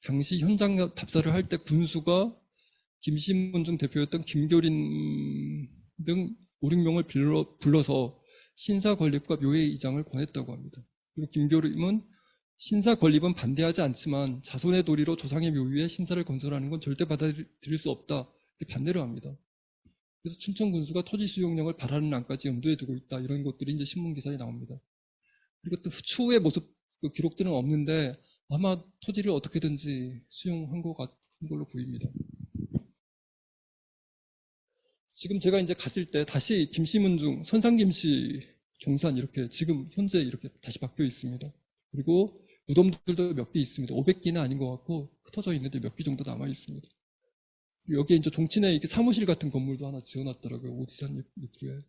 당시 현장 답사를 할 때 군수가 김씨문중 대표였던 김교린 등 5, 6명을 불러서 신사 건립과 묘의 이장을 권했다고 합니다. 그리고 김교림은 신사 건립은 반대하지 않지만 자손의 도리로 조상의 묘 위에 신사를 건설하는 건 절대 받아들일 수 없다. 이렇게 반대를 합니다. 그래서 춘천 군수가 토지 수용량을 바라는 안까지 염두에 두고 있다. 이런 것들이 이제 신문 기사에 나옵니다. 그리고 또 추후의 모습 기록들은 없는데 아마 토지를 어떻게든지 수용한 것 같은 걸로 보입니다. 지금 제가 이제 갔을 때 다시 김씨문중, 선상김씨 종산 이렇게 지금 현재 이렇게 다시 바뀌어 있습니다. 그리고 무덤들도 몇 개 있습니다. 500개는 아닌 것 같고 흩어져 있는데 몇 개 정도 남아 있습니다. 여기에 이제 종친에 이렇게 사무실 같은 건물도 하나 지어놨더라고요. 오지산 입구에.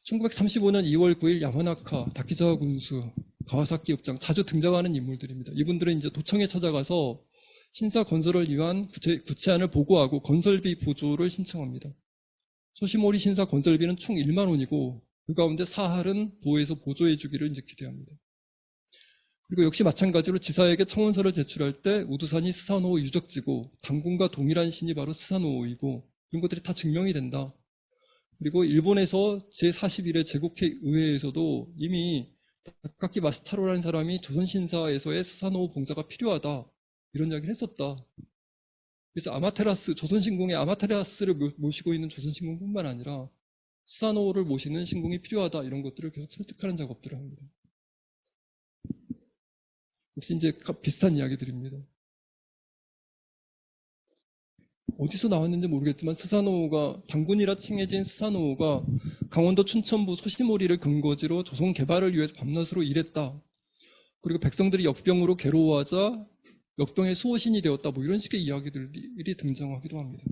1935년 2월 9일 야마나카, 다키자와 군수, 가와사키 읍장 자주 등장하는 인물들입니다. 이분들은 이제 도청에 찾아가서 신사 건설을 위한 구체안을 보고하고 건설비 보조를 신청합니다. 소시모리 신사 건설비는 총 1만 원이고 그 가운데 사할은 도에서 보조해 주기를 이제 기대합니다. 그리고 역시 마찬가지로 지사에게 청원서를 제출할 때 우두산이 스사노 유적지고 당군과 동일한 신이 바로 스사노이고 이런 것들이 다 증명이 된다. 그리고 일본에서 제41회 제국의회에서도 이미 다카키 마스타로라는 사람이 조선신사에서의 스사노 봉사가 필요하다. 이런 이야기를 했었다. 그래서 아마테라스, 조선신궁의 아마테라스를 모시고 있는 조선신궁뿐만 아니라 스사노를 모시는 신궁이 필요하다. 이런 것들을 계속 설득하는 작업들을 합니다. 역시 이제 비슷한 이야기들입니다. 어디서 나왔는지 모르겠지만 스사노우가 당군이라 칭해진 스사노우가 강원도 춘천부 소시모리를 근거지로 조선 개발을 위해 밤낮으로 일했다. 그리고 백성들이 역병으로 괴로워하자 역병의 수호신이 되었다. 뭐 이런 식의 이야기들이 등장하기도 합니다.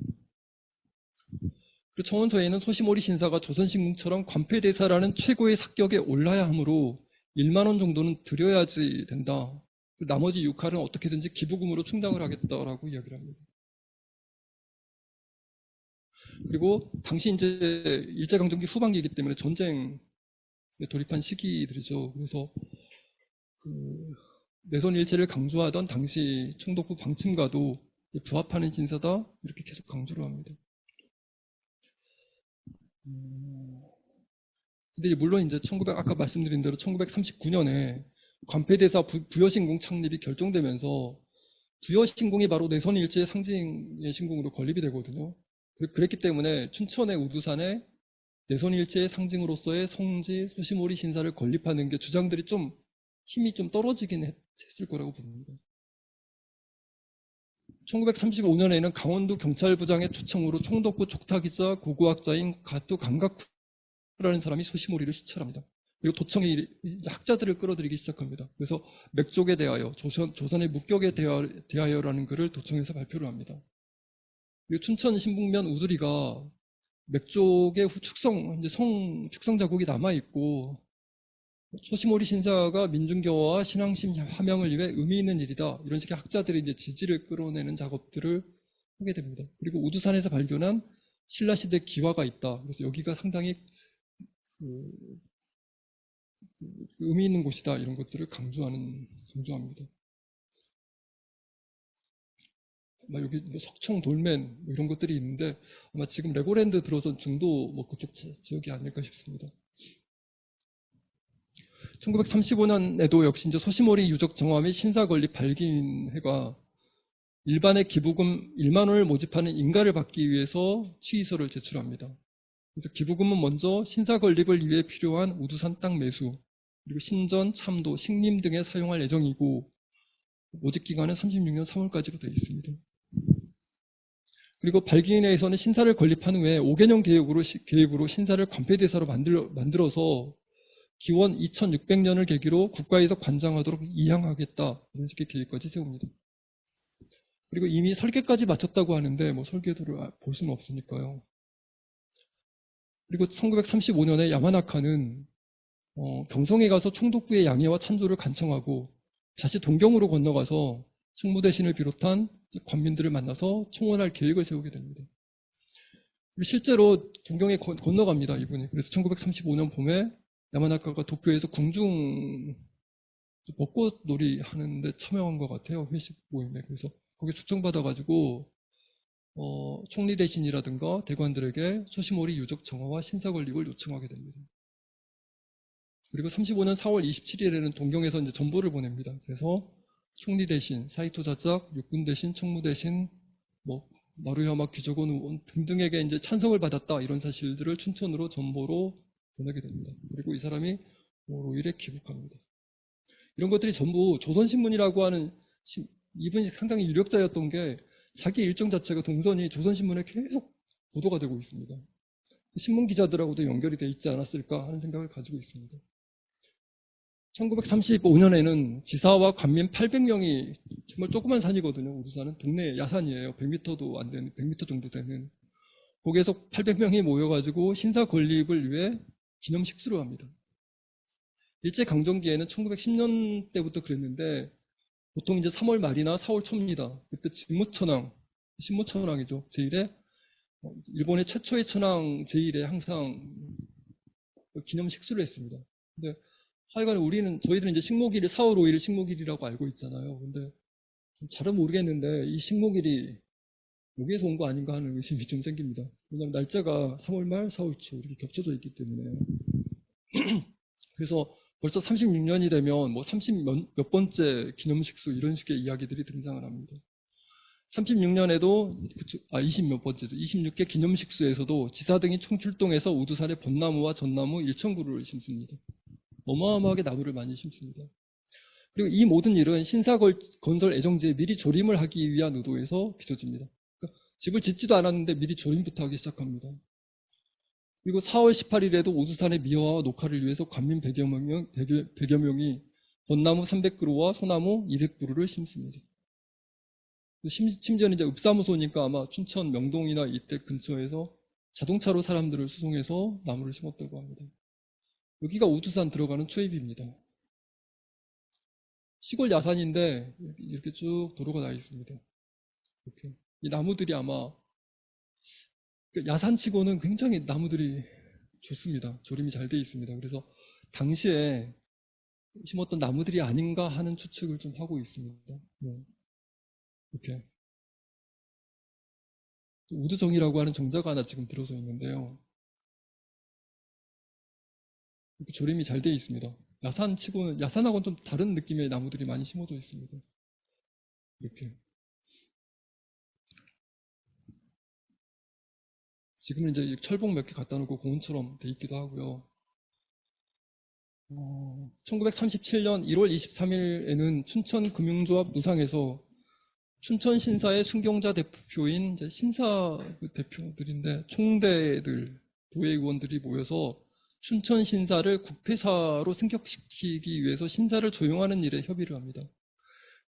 그리고 청원서에는 소시모리 신사가 조선신궁처럼 관폐대사라는 최고의 삭격에 올라야 하므로 1만 원 정도는 드려야지 된다. 나머지 6할은 어떻게든지 기부금으로 충당을 하겠다라고 이야기를 합니다. 그리고 당시 이제 일제강점기 후반기이기 때문에 전쟁에 돌입한 시기들이죠. 그래서 내선일체를 강조하던 당시 총독부 방침과도 부합하는 신사다 이렇게 계속 강조를 합니다. 근데 물론 이제 아까 말씀드린 대로 1939년에 관폐대사 부여신궁 창립이 결정되면서 부여신궁이 바로 내선일체의 상징의 신궁으로 건립이 되거든요. 그랬기 때문에 춘천의 우두산에 내선일체의 상징으로서의 성지 소시모리 신사를 건립하는 게 주장들이 좀 힘이 좀 떨어지긴 했을 거라고 봅니다. 1935년에는 강원도 경찰부장의 초청으로 총독부 촉탁이자 고고학자인 가토 강가쿠라는 사람이 소시모리를 시찰합니다. 그리고 도청이 학자들을 끌어들이기 시작합니다. 그래서 맥족에 대하여, 조선의 묵격에 대하여라는 글을 도청에서 발표를 합니다. 그리고 춘천 신북면 우두리가 맥족의 축성 자국이 남아있고 소시모리 신사가 민중교화와 신앙심 함양을 위해 의미 있는 일이다. 이런 식의 학자들이 이제 지지를 끌어내는 작업들을 하게 됩니다. 그리고 우두산에서 발견한 신라시대 기와가 있다. 그래서 여기가 상당히 의미 있는 곳이다. 이런 것들을 강조합니다. 여기 석청, 돌men 이런 것들이 있는데 아마 지금 레고랜드 들어선 중도 그쪽 지역이 아닐까 싶습니다. 1935년에도 역시 이제 소시모리 유적 정화 및 신사 건립 발기인회가 일반의 기부금 1만 원을 모집하는 인가를 받기 위해서 취의서를 제출합니다. 그래서 기부금은 먼저 신사 건립을 위해 필요한 우두산 땅 매수, 그리고 신전, 참도, 식림 등에 사용할 예정이고 모집 기간은 36년 3월까지로 되어 있습니다. 그리고 발기인회에서는 신사를 건립한 후에 5개년 계획으로 신사를 관폐대사로 만들어서 기원 2600년을 계기로 국가에서 관장하도록 이양하겠다. 이런 식의 계획까지 세웁니다. 그리고 이미 설계까지 마쳤다고 하는데 설계도를 볼 수는 없으니까요. 그리고 1935년에 야마나카는 경성에 가서 총독부의 양해와 찬조를 간청하고 다시 동경으로 건너가서 충무대신을 비롯한 관민들을 만나서 청원할 계획을 세우게 됩니다. 그리고 실제로 동경에 건너갑니다. 이분이. 그래서 1935년 봄에 야마나카가 도쿄에서 궁중 벚꽃놀이 하는데 참여한 것 같아요. 회식 모임에. 그래서 거기에 초청받아가지고 총리 대신이라든가 대관들에게 소시모리 유적 정화와 신사 건립을 요청하게 됩니다. 그리고 35년 4월 27일에는 동경에서 이제 전보를 보냅니다. 그래서 총리 대신, 사이토 자작, 육군 대신, 총무 대신, 마루야마 귀족원 의원 등등에게 이제 찬성을 받았다. 이런 사실들을 춘천으로 전보로 보내게 됩니다. 그리고 이 사람이 5일에 귀국합니다. 이런 것들이 전부 조선신문이라고 하는 이분이 상당히 유력자였던 게 자기 일정 자체가 동선이 조선신문에 계속 보도가 되고 있습니다. 신문 기자들하고도 연결이 돼 있지 않았을까 하는 생각을 가지고 있습니다. 1935년에는 지사와 관민 800명이 정말 조그만 산이거든요. 우두산은 동네 야산이에요. 100m도 안 되는, 100m 정도 되는. 거기에서 800명이 모여가지고 신사 건립을 위해 기념 식수를 합니다. 일제강점기에는 1910년 때부터 그랬는데 보통 이제 3월 말이나 4월 초입니다. 그때 직무천왕, 신무천왕이죠. 제1회 일본의 최초의 천황 제1회 항상 기념 식수를 했습니다. 근데 하여간 저희들은 이제 식목일을 4월 5일을 식목일이라고 알고 있잖아요. 근데 잘은 모르겠는데 이 식목일이 여기에서 온 거 아닌가 하는 의심이 좀 생깁니다. 왜냐하면 날짜가 3월 말, 4월 초 이렇게 겹쳐져 있기 때문에. 그래서 벌써 36년이 되면 뭐 30 몇 번째 기념식수 이런 식의 이야기들이 등장을 합니다. 36년에도 20 몇 번째죠. 26개 기념식수에서도 지사 등이 총출동해서 우두산에 벚나무와 전나무 1,000그루를 심습니다. 어마어마하게 나무를 많이 심습니다. 그리고 이 모든 일은 신사건설 애정지에 미리 조림을 하기 위한 의도에서 빚어집니다. 그러니까 집을 짓지도 않았는데 미리 조림부터 하기 시작합니다. 그리고 4월 18일에도 우두산의 미화와 녹화를 위해서 관민 100여 명이 벚나무 300그루와 소나무 200그루를 심습니다. 심지어는 이제 읍사무소니까 아마 춘천 명동이나 이때 근처에서 자동차로 사람들을 수송해서 나무를 심었다고 합니다. 여기가 우두산 들어가는 초입입니다. 시골 야산인데 이렇게 쭉 도로가 나 있습니다. 이렇게. 이 나무들이 아마 야산치고는 굉장히 나무들이 좋습니다. 조림이 잘 돼 있습니다. 그래서 당시에 심었던 나무들이 아닌가 하는 추측을 좀 하고 있습니다. 이렇게 우두정이라고 하는 정자가 하나 지금 들어서 있는데요. 이렇게 조림이 잘 돼 있습니다. 야산치고는 야산하고는 좀 다른 느낌의 나무들이 많이 심어져 있습니다. 이렇게. 지금은 이제 철봉 몇 개 갖다 놓고 공원처럼 돼 있기도 하고요. 1937년 1월 23일에는 춘천금융조합 무상에서 춘천신사의 순경자 대표인 이제 신사 대표들인데 총대들, 도의원들이 모여서 춘천신사를 국회사로 승격시키기 위해서 신사를 조용하는 일에 협의를 합니다.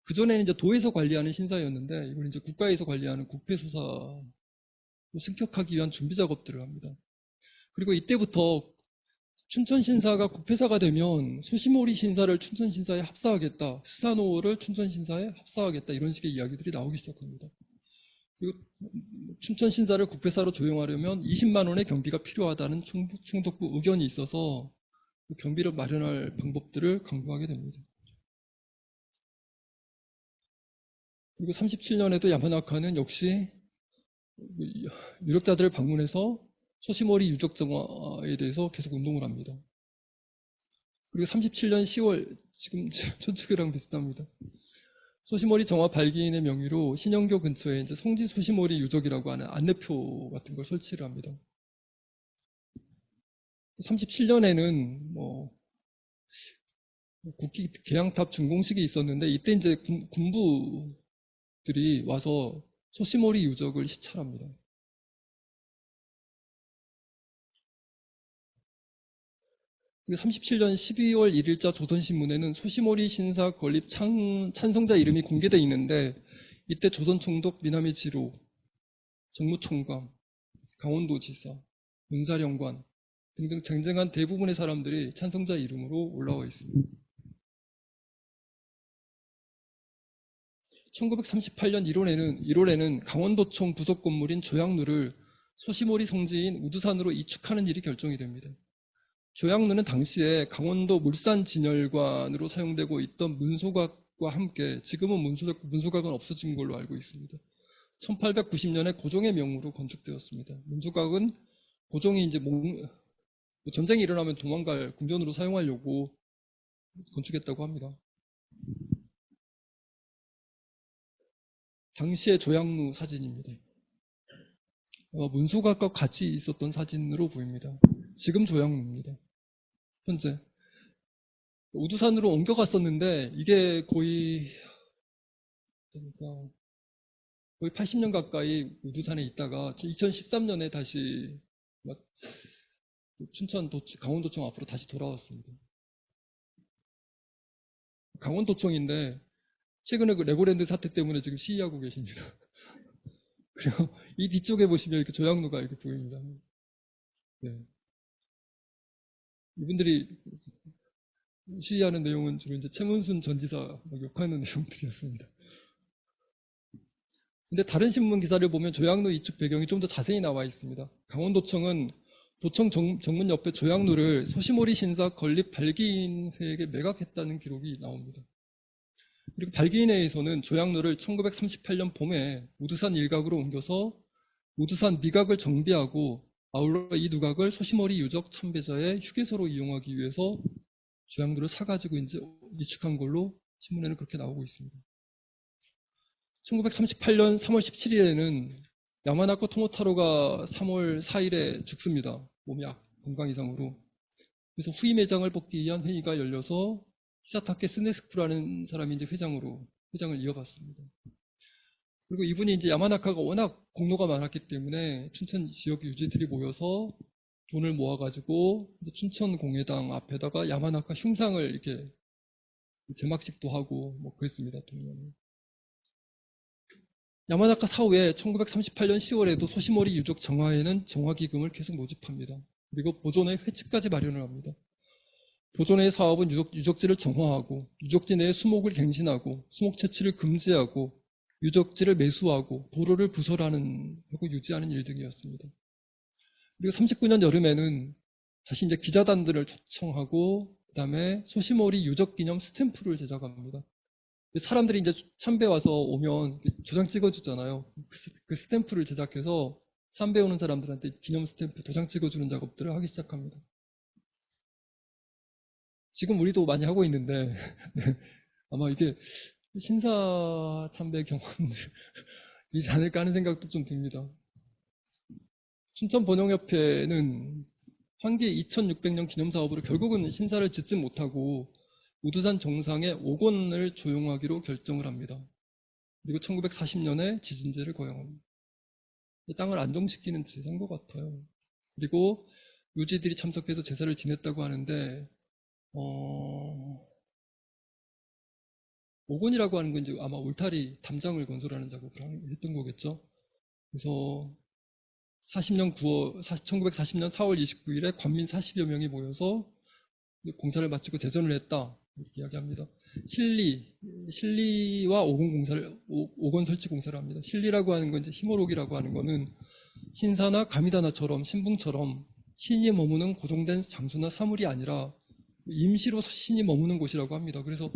그전에는 이제 도에서 관리하는 신사였는데 이걸 이제 국가에서 관리하는 국회소사로 승격하기 위한 준비 작업들을 합니다. 그리고 이때부터 춘천신사가 국회사가 되면 소시모리 신사를 춘천신사에 합사하겠다, 스사노를 춘천신사에 합사하겠다 이런 식의 이야기들이 나오기 시작합니다. 그리고 춘천신사를 국회사로 조용하려면 20만 원의 경비가 필요하다는 총독부 의견이 있어서 경비를 마련할 방법들을 강구하게 됩니다. 그리고 37년에도 야마나카는 역시 유력자들을 방문해서 소시모리 유적 정화에 대해서 계속 운동을 합니다. 그리고 37년 10월 지금 천축이랑 비슷합니다. 소시모리 정화 발기인의 명의로 신영교 근처에 이제 성지 소시모리 유적이라고 하는 안내표 같은 걸 설치를 합니다. 37년에는 국기 개양탑 준공식이 있었는데 이때 이제 군부들이 와서 소시모리 유적을 시찰합니다. 그리고 37년 12월 1일자 조선신문에는 소시모리 신사 건립 찬성자 이름이 공개되어 있는데 이때 조선총독 미나미지로, 정무총감, 강원도지사, 문사령관 등등 쟁쟁한 대부분의 사람들이 찬성자 이름으로 올라와 있습니다. 1938년 1월에는 강원도청 부속 건물인 조양루를 소시모리 성지인 우두산으로 이축하는 일이 결정이 됩니다. 조양루는 당시에 강원도 물산진열관으로 사용되고 있던 문소각과 함께 지금은 문소각은 없어진 걸로 알고 있습니다. 1890년에 고종의 명으로 건축되었습니다. 문소각은 고종이 이제 전쟁이 일어나면 도망갈 궁전으로 사용하려고 건축했다고 합니다. 당시의 조양루 사진입니다. 문소각과 같이 있었던 사진으로 보입니다. 지금 조양루입니다. 현재 우두산으로 옮겨갔었는데 이게 거의 80년 가까이 우두산에 있다가 2013년에 다시 강원도청 앞으로 다시 돌아왔습니다. 강원도청인데 최근에 그 레고랜드 사태 때문에 지금 시위하고 계십니다. 그리고 이 뒤쪽에 보시면 이렇게 조양루가 이렇게 보입니다. 네. 이분들이 시위하는 내용은 주로 이제 최문순 전 지사 욕하는 내용들이었습니다. 근데 다른 신문 기사를 보면 조약로 이축 배경이 좀 더 자세히 나와 있습니다. 강원도청은 도청 정문 옆에 조약로를 소시모리 신사 건립 발기인회에게 매각했다는 기록이 나옵니다. 그리고 발기인회에서는 조약로를 1938년 봄에 우두산 일각으로 옮겨서 우두산 미각을 정비하고 아울러 이 누각을 소시모리 유적 참배자의 휴게소로 이용하기 위해서 조약로를 사가지고 이제 이축한 걸로 신문에는 그렇게 나오고 있습니다. 1938년 3월 17일에는 야마나카 토모타로가 3월 4일에 죽습니다. 몸이 건강 이상으로. 그래서 후임 회장을 뽑기 위한 회의가 열려서 히사타케 스네스쿠라는 사람이 이제 회장을 이어갔습니다. 그리고 이분이 이제 야마나카가 워낙 공로가 많았기 때문에 춘천 지역 유지들이 모여서 돈을 모아가지고 춘천공회당 앞에다가 야마나카 흉상을 이렇게 제막식도 하고 뭐 그랬습니다. 동료는. 야마나카 사후에 1938년 10월에도 소시모리 유적 정화에는 정화기금을 계속 모집합니다. 그리고 보존회 회칙까지 마련을 합니다. 보존회의 사업은 유적지를 정화하고 유적지 내에 수목을 갱신하고 수목 채취를 금지하고 유적지를 매수하고 도로를 부설하고 유지하는 일 등이었습니다. 그리고 39년 여름에는 다시 이제 기자단들을 초청하고 그다음에 소시모리 유적기념 스탬프를 제작합니다. 사람들이 이제 참배 와서 오면 도장 찍어주잖아요. 그 스탬프를 제작해서 참배 오는 사람들한테 기념 스탬프 도장 찍어주는 작업들을 하기 시작합니다. 지금 우리도 많이 하고 있는데 아마 이게 신사 참배 경험이지 않을까 하는 생각도 좀 듭니다. 춘천번영협회는 환기 2600년 기념사업으로 결국은 신사를 짓지 못하고 우두산 정상에 5억 원을 조용하기로 결정을 합니다. 그리고 1940년에 지진제를 거행합니다. 땅을 안정시키는 제사인 것 같아요. 그리고 유지들이 참석해서 제사를 지냈다고 하는데 5억 원이라고 하는 건 이제 아마 울타리 담장을 건설하는 작업을 했던 거겠죠. 그래서 1940년 4월 29일에 관민 40여 명이 모여서 공사를 마치고 재전을 했다. 이렇게 이야기합니다. 실리와 5억 원 설치 공사를 합니다. 실리라고 하는 건 이제 히모록이라고 하는 거는 신사나 가미다나처럼 신붕처럼 신이 머무는 고정된 장소나 사물이 아니라 임시로 신이 머무는 곳이라고 합니다. 그래서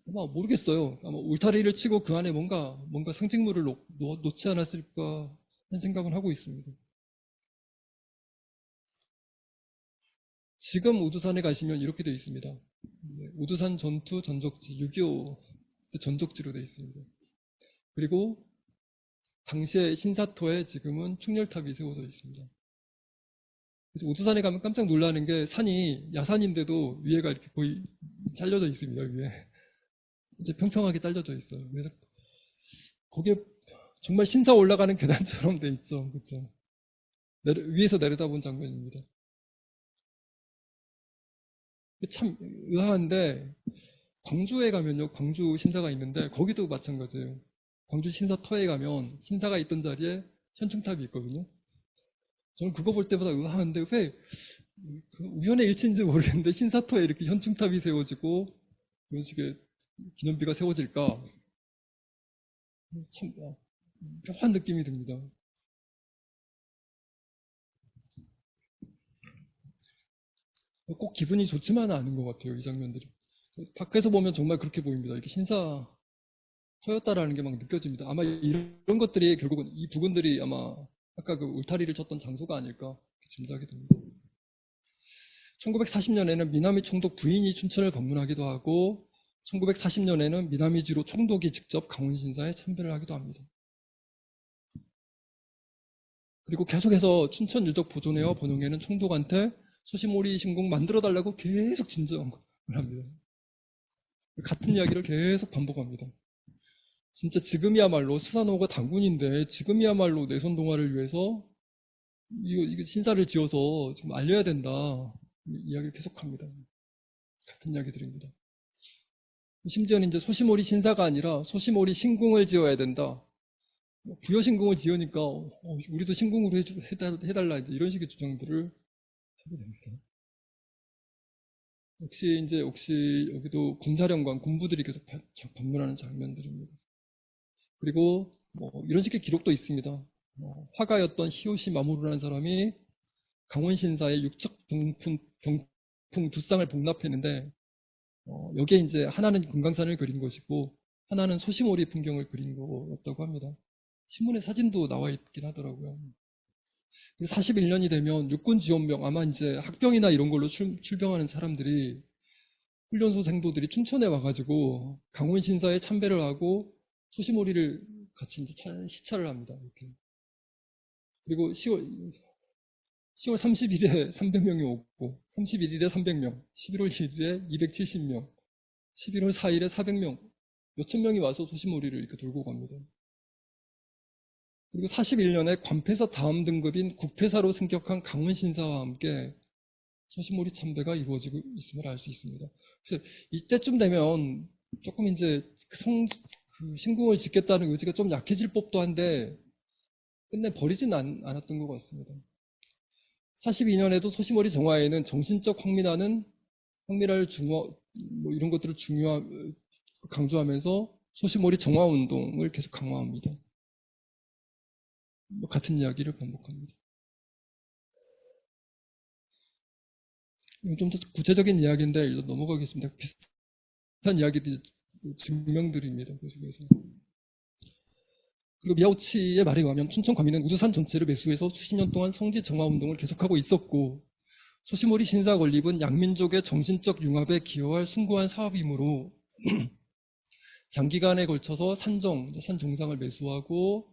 아마 모르겠어요. 아마 울타리를 치고 그 안에 뭔가 상징물을 놓지 않았을까 하는 생각은 하고 있습니다. 지금 우두산에 가시면 이렇게 되어 있습니다. 우두산 전투 전적지 6.25 전적지로 되어 있습니다. 그리고 당시에 신사터에 지금은 충렬탑이 세워져 있습니다. 그래서 우두산에 가면 깜짝 놀라는 게 산이 야산인데도 위에가 이렇게 거의 잘려져 있습니다. 위에 이제 평평하게 잘려져 있어요. 그래서 거기에 정말 신사 올라가는 계단처럼 돼 있죠. 그렇죠? 위에서 내려다본 장면입니다. 참 의아한데 광주에 가면요, 광주 신사가 있는데 거기도 마찬가지예요. 광주 신사터에 가면 신사가 있던 자리에 현충탑이 있거든요. 저는 그거 볼 때마다 의아한데 왜 우연의 일치인지 모르겠는데 신사터에 이렇게 현충탑이 세워지고 이런 식의 기념비가 세워질까? 참 묘한 느낌이 듭니다. 꼭 기분이 좋지만은 않은 것 같아요, 이 장면들이. 밖에서 보면 정말 그렇게 보입니다. 이렇게 신사터였다라는 게 막 느껴집니다. 아마 이런 것들이 결국은 이 부분들이 아마 아까 그 울타리를 쳤던 장소가 아닐까 짐작이 됩니다. 1940년에는 미나미 총독 부인이 춘천을 방문하기도 하고 1940년에는 미나미지로 총독이 직접 강훈신사에 참배를 하기도 합니다. 그리고 계속해서 춘천유적보존회와 번영회는 총독한테 소시모리 신궁 만들어달라고 계속 진정을 합니다. 같은 이야기를 계속 반복합니다. 진짜 지금이야말로 스사노가 당군인데 지금이야말로 내선 동화를 위해서 이거 신사를 지어서 지금 알려야 된다. 이야기를 계속합니다. 같은 이야기들입니다. 심지어는 이제 소시모리 신사가 아니라 소시모리 신궁을 지어야 된다. 부여 신궁을 지으니까 우리도 신궁으로 해달라 이제 이런 식의 주장들을 하게 됩니다. 혹시 여기도 군사령관, 군부들이 계속 방문하는 장면들입니다. 그리고 이런 식의 기록도 있습니다. 화가였던 히요시 마모루라는 사람이 강원신사의 육척 병풍 두 쌍을 복납했는데 여기에 이제 하나는 금강산을 그린 것이고 하나는 소시모리 풍경을 그린 거였다고 합니다. 신문에 사진도 나와 있긴 하더라고요. 41년이 되면 육군지원병, 아마 이제 학병이나 이런 걸로 출병하는 사람들이 훈련소 생도들이 춘천에 와가지고 강원신사에 참배를 하고 소시모리를 같이 이제 시찰을 합니다. 이렇게. 그리고 10월 30일에 300명이 오고, 31일에 300명, 11월 1일에 270명, 11월 4일에 400명, 몇천 명이 와서 소시모리를 이렇게 돌고 갑니다. 그리고 41년에 관폐사 다음 등급인 국폐사로 승격한 강원신사와 함께 소시모리 참배가 이루어지고 있음을 알 수 있습니다. 그래서 이때쯤 되면 조금 이제 신궁을 짓겠다는 의지가 좀 약해질 법도 한데 끝내 버리진 않았던 것 같습니다. 42년에도 소시모리 정화에는 정신적 황미랄 이런 것들을 강조하면서 소시모리 정화 운동을 계속 강화합니다. 같은 이야기를 반복합니다. 좀 더 구체적인 이야기인데 넘어가겠습니다. 비슷한 이야기들, 증명들입니다. 계속해서. 그리고 미야오치의 말에 의하면 춘천 과민은 우주산 전체를 매수해서 수십 년 동안 성지 정화 운동을 계속하고 있었고 소시모리 신사 건립은 양민족의 정신적 융합에 기여할 숭고한 사업이므로 장기간에 걸쳐서 산 정상을 매수하고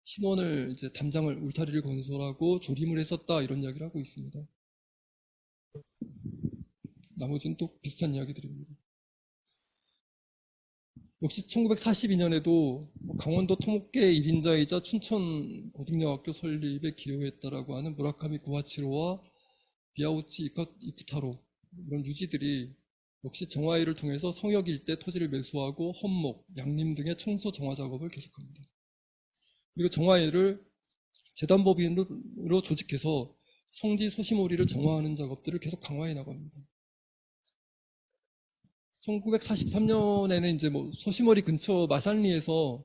신원을 이제 담장을 울타리를 건설하고 조림을 했었다 이런 이야기를 하고 있습니다. 나머지는 또 비슷한 이야기들입니다. 역시 1942년에도 강원도 토목계 1인자이자 춘천 고등여학교 설립에 기여했다라고 하는 무라카미 구하치로와 미야오치 이쿠타로 이런 유지들이 역시 정화일을 통해서 성역 일대 토지를 매수하고 헌목, 양림 등의 청소 정화 작업을 계속합니다. 그리고 정화일을 재단법인으로 조직해서 성지 소시모리를 정화하는 작업들을 계속 강화해 나갑니다. 1943년에는 이제 소시모리 근처 마산리에서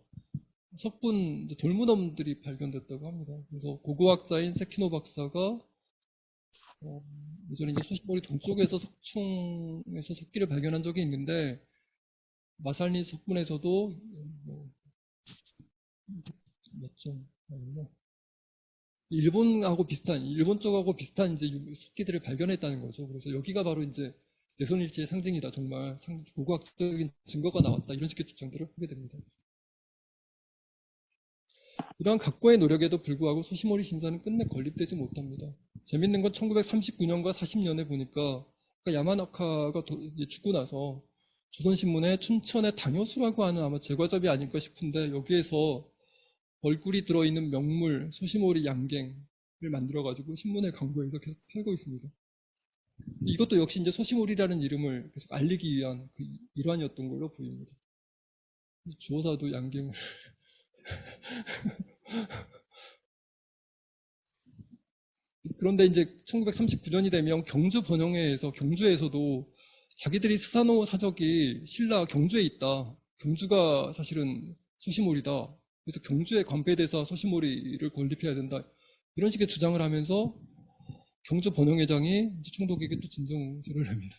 석분 돌무덤들이 발견됐다고 합니다. 그래서 고고학자인 세키노 박사가 예전에 이제 소시모리 동쪽에서 석충에서 석기를 발견한 적이 있는데 마산리 석분에서도 일본 쪽하고 비슷한 이제 석기들을 발견했다는 거죠. 그래서 여기가 바로 이제 내손일지의 상징이다. 정말 고고학적인 증거가 나왔다. 이런 식의 주장들을 하게 됩니다. 이러한 각고의 노력에도 불구하고 소시모리 신사는 끝내 건립되지 못합니다. 재밌는 건 1939년과 40년에 보니까 야마나카가 죽고 나서 조선신문에 춘천의 당효수라고 하는 아마 제과점이 아닐까 싶은데 여기에서 벌꿀이 들어있는 명물 소시모리 양갱을 만들어가지고 신문에 광고해서 계속 팔고 있습니다. 이것도 역시 이제 소시모리라는 이름을 계속 알리기 위한 그 일환이었던 걸로 보입니다. 주어사도 양갱을 그런데 이제 1939년이 되면 경주 번영회에서 경주에서도 자기들이 스사노 사적이 신라 경주에 있다. 경주가 사실은 소시모리다. 그래서 경주의 관배대사 소시모리를 건립해야 된다. 이런 식의 주장을 하면서 경주 번영회장이 총독에게 또 진정서를 냅니다.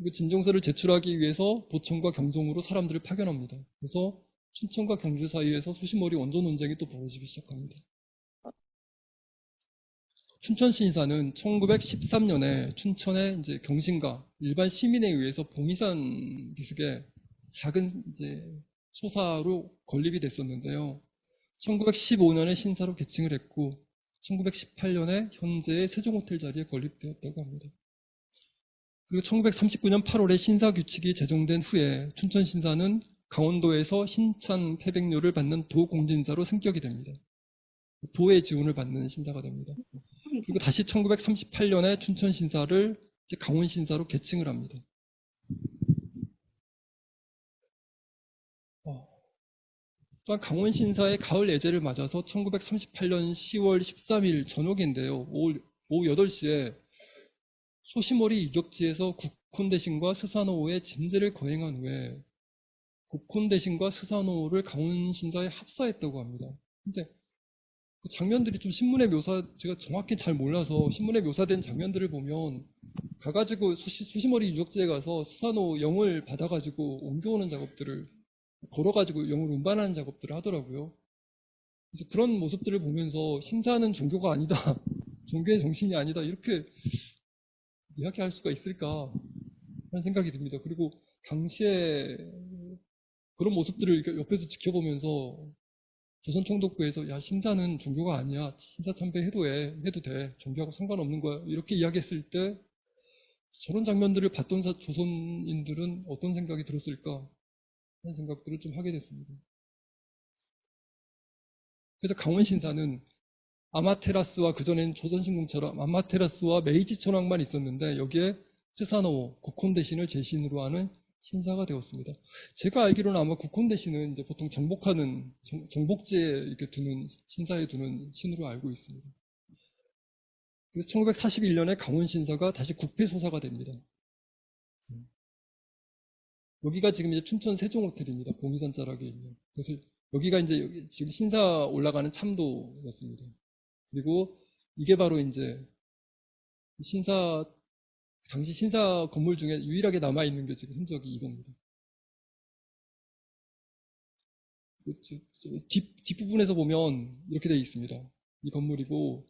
그 진정서를 제출하기 위해서 도청과 경종으로 사람들을 파견합니다. 그래서 춘천과 경주 사이에서 소시모리 원조 논쟁이 또 벌어지기 시작합니다. 춘천신사는 1913년에 춘천의 이제 경신가, 일반 시민에 의해서 봉이산 비슷의 작은 이제 소사로 건립이 됐었는데요. 1915년에 신사로 개칭을 했고, 1918년에 현재의 세종호텔 자리에 건립되었다고 합니다. 그리고 1939년 8월에 신사규칙이 제정된 후에 춘천신사는 강원도에서 신찬 폐백료를 받는 도공진사로 승격이 됩니다. 도의 지원을 받는 신사가 됩니다. 그리고 다시 1938년에 춘천신사를 강원신사로 개칭을 합니다. 또한 강원신사의 가을 예제를 맞아서 1938년 10월 13일 저녁인데요. 오후 8시에 소시모리 이격지에서 국혼 대신과 스사노오의 진제를 거행한 후에 국혼 대신과 스사노오를 강원 신사에 합사했다고 합니다. 근데 그 장면들이 좀 신문에 제가 정확히 잘 몰라서 신문에 묘사된 장면들을 보면 가가지고 소시모리 유적지에 가서 스사노 영을 받아가지고 옮겨오는 작업들을 걸어가지고 영을 운반하는 작업들을 하더라고요. 그래서 그런 모습들을 보면서 신사는 종교가 아니다, 종교의 정신이 아니다 이렇게 이야기할 수가 있을까 하는 생각이 듭니다. 그리고 당시에 그런 모습들을 옆에서 지켜보면서 조선총독부에서 야 신사는 종교가 아니야, 신사 참배해도 해도 돼, 종교하고 상관없는 거야 이렇게 이야기했을 때 저런 장면들을 봤던 조선인들은 어떤 생각이 들었을까 하는 생각들을 좀 하게 됐습니다. 그래서 강원 신사는 아마테라스와 그전엔 조선신궁처럼 아마테라스와 메이지 천왕만 있었는데 여기에 스사노 국혼 대신을 제신으로 하는 신사가 되었습니다. 제가 알기로는 아마 국혼 대신은 이제 보통 정복하는 정복지에 이렇게 두는 신사에 두는 신으로 알고 있습니다. 그래서 1941년에 강원 신사가 다시 국패소사가 됩니다. 여기가 지금 이제 춘천 세종호텔입니다. 봉이산 자락에 있는. 그래서 여기가 이제 지금 신사 올라가는 참도였습니다. 그리고 이게 바로 이제 당시 신사 건물 중에 유일하게 남아있는 게 지금 흔적이 이겁니다. 뒷부분에서 보면 이렇게 되어 있습니다. 이 건물이고,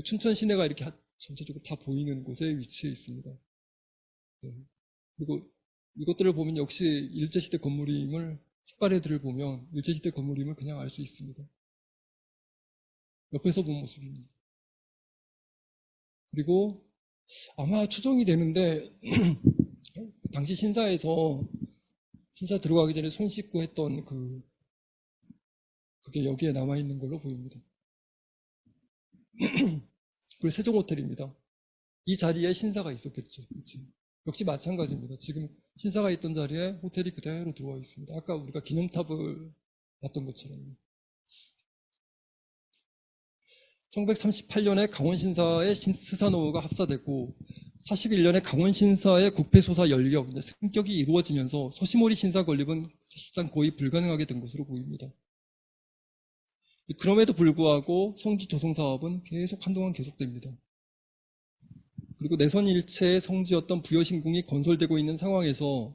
춘천 시내가 이렇게 전체적으로 다 보이는 곳에 위치해 있습니다. 네. 그리고 이것들을 보면 역시 일제시대 건물임을, 색깔들을 보면 일제시대 건물임을 그냥 알 수 있습니다. 옆에서 본 모습입니다. 그리고 아마 추정이 되는데 당시 신사에서 신사 들어가기 전에 손 씻고 했던 그게 여기에 남아있는 걸로 보입니다. 그리고 세종호텔입니다. 이 자리에 신사가 있었겠죠. 그치? 역시 마찬가지입니다. 지금 신사가 있던 자리에 호텔이 그대로 들어와 있습니다. 아까 우리가 기념탑을 봤던 것처럼. 1938년에 강원신사의 스사노오가 합사되고 41년에 강원신사의 국패소사 연력, 승격이 이루어지면서 소시모리 신사 건립은 사실상 거의 불가능하게 된 것으로 보입니다. 그럼에도 불구하고 성지 조성 사업은 계속 한동안 계속됩니다. 그리고 내선 일체의 성지였던 부여신궁이 건설되고 있는 상황에서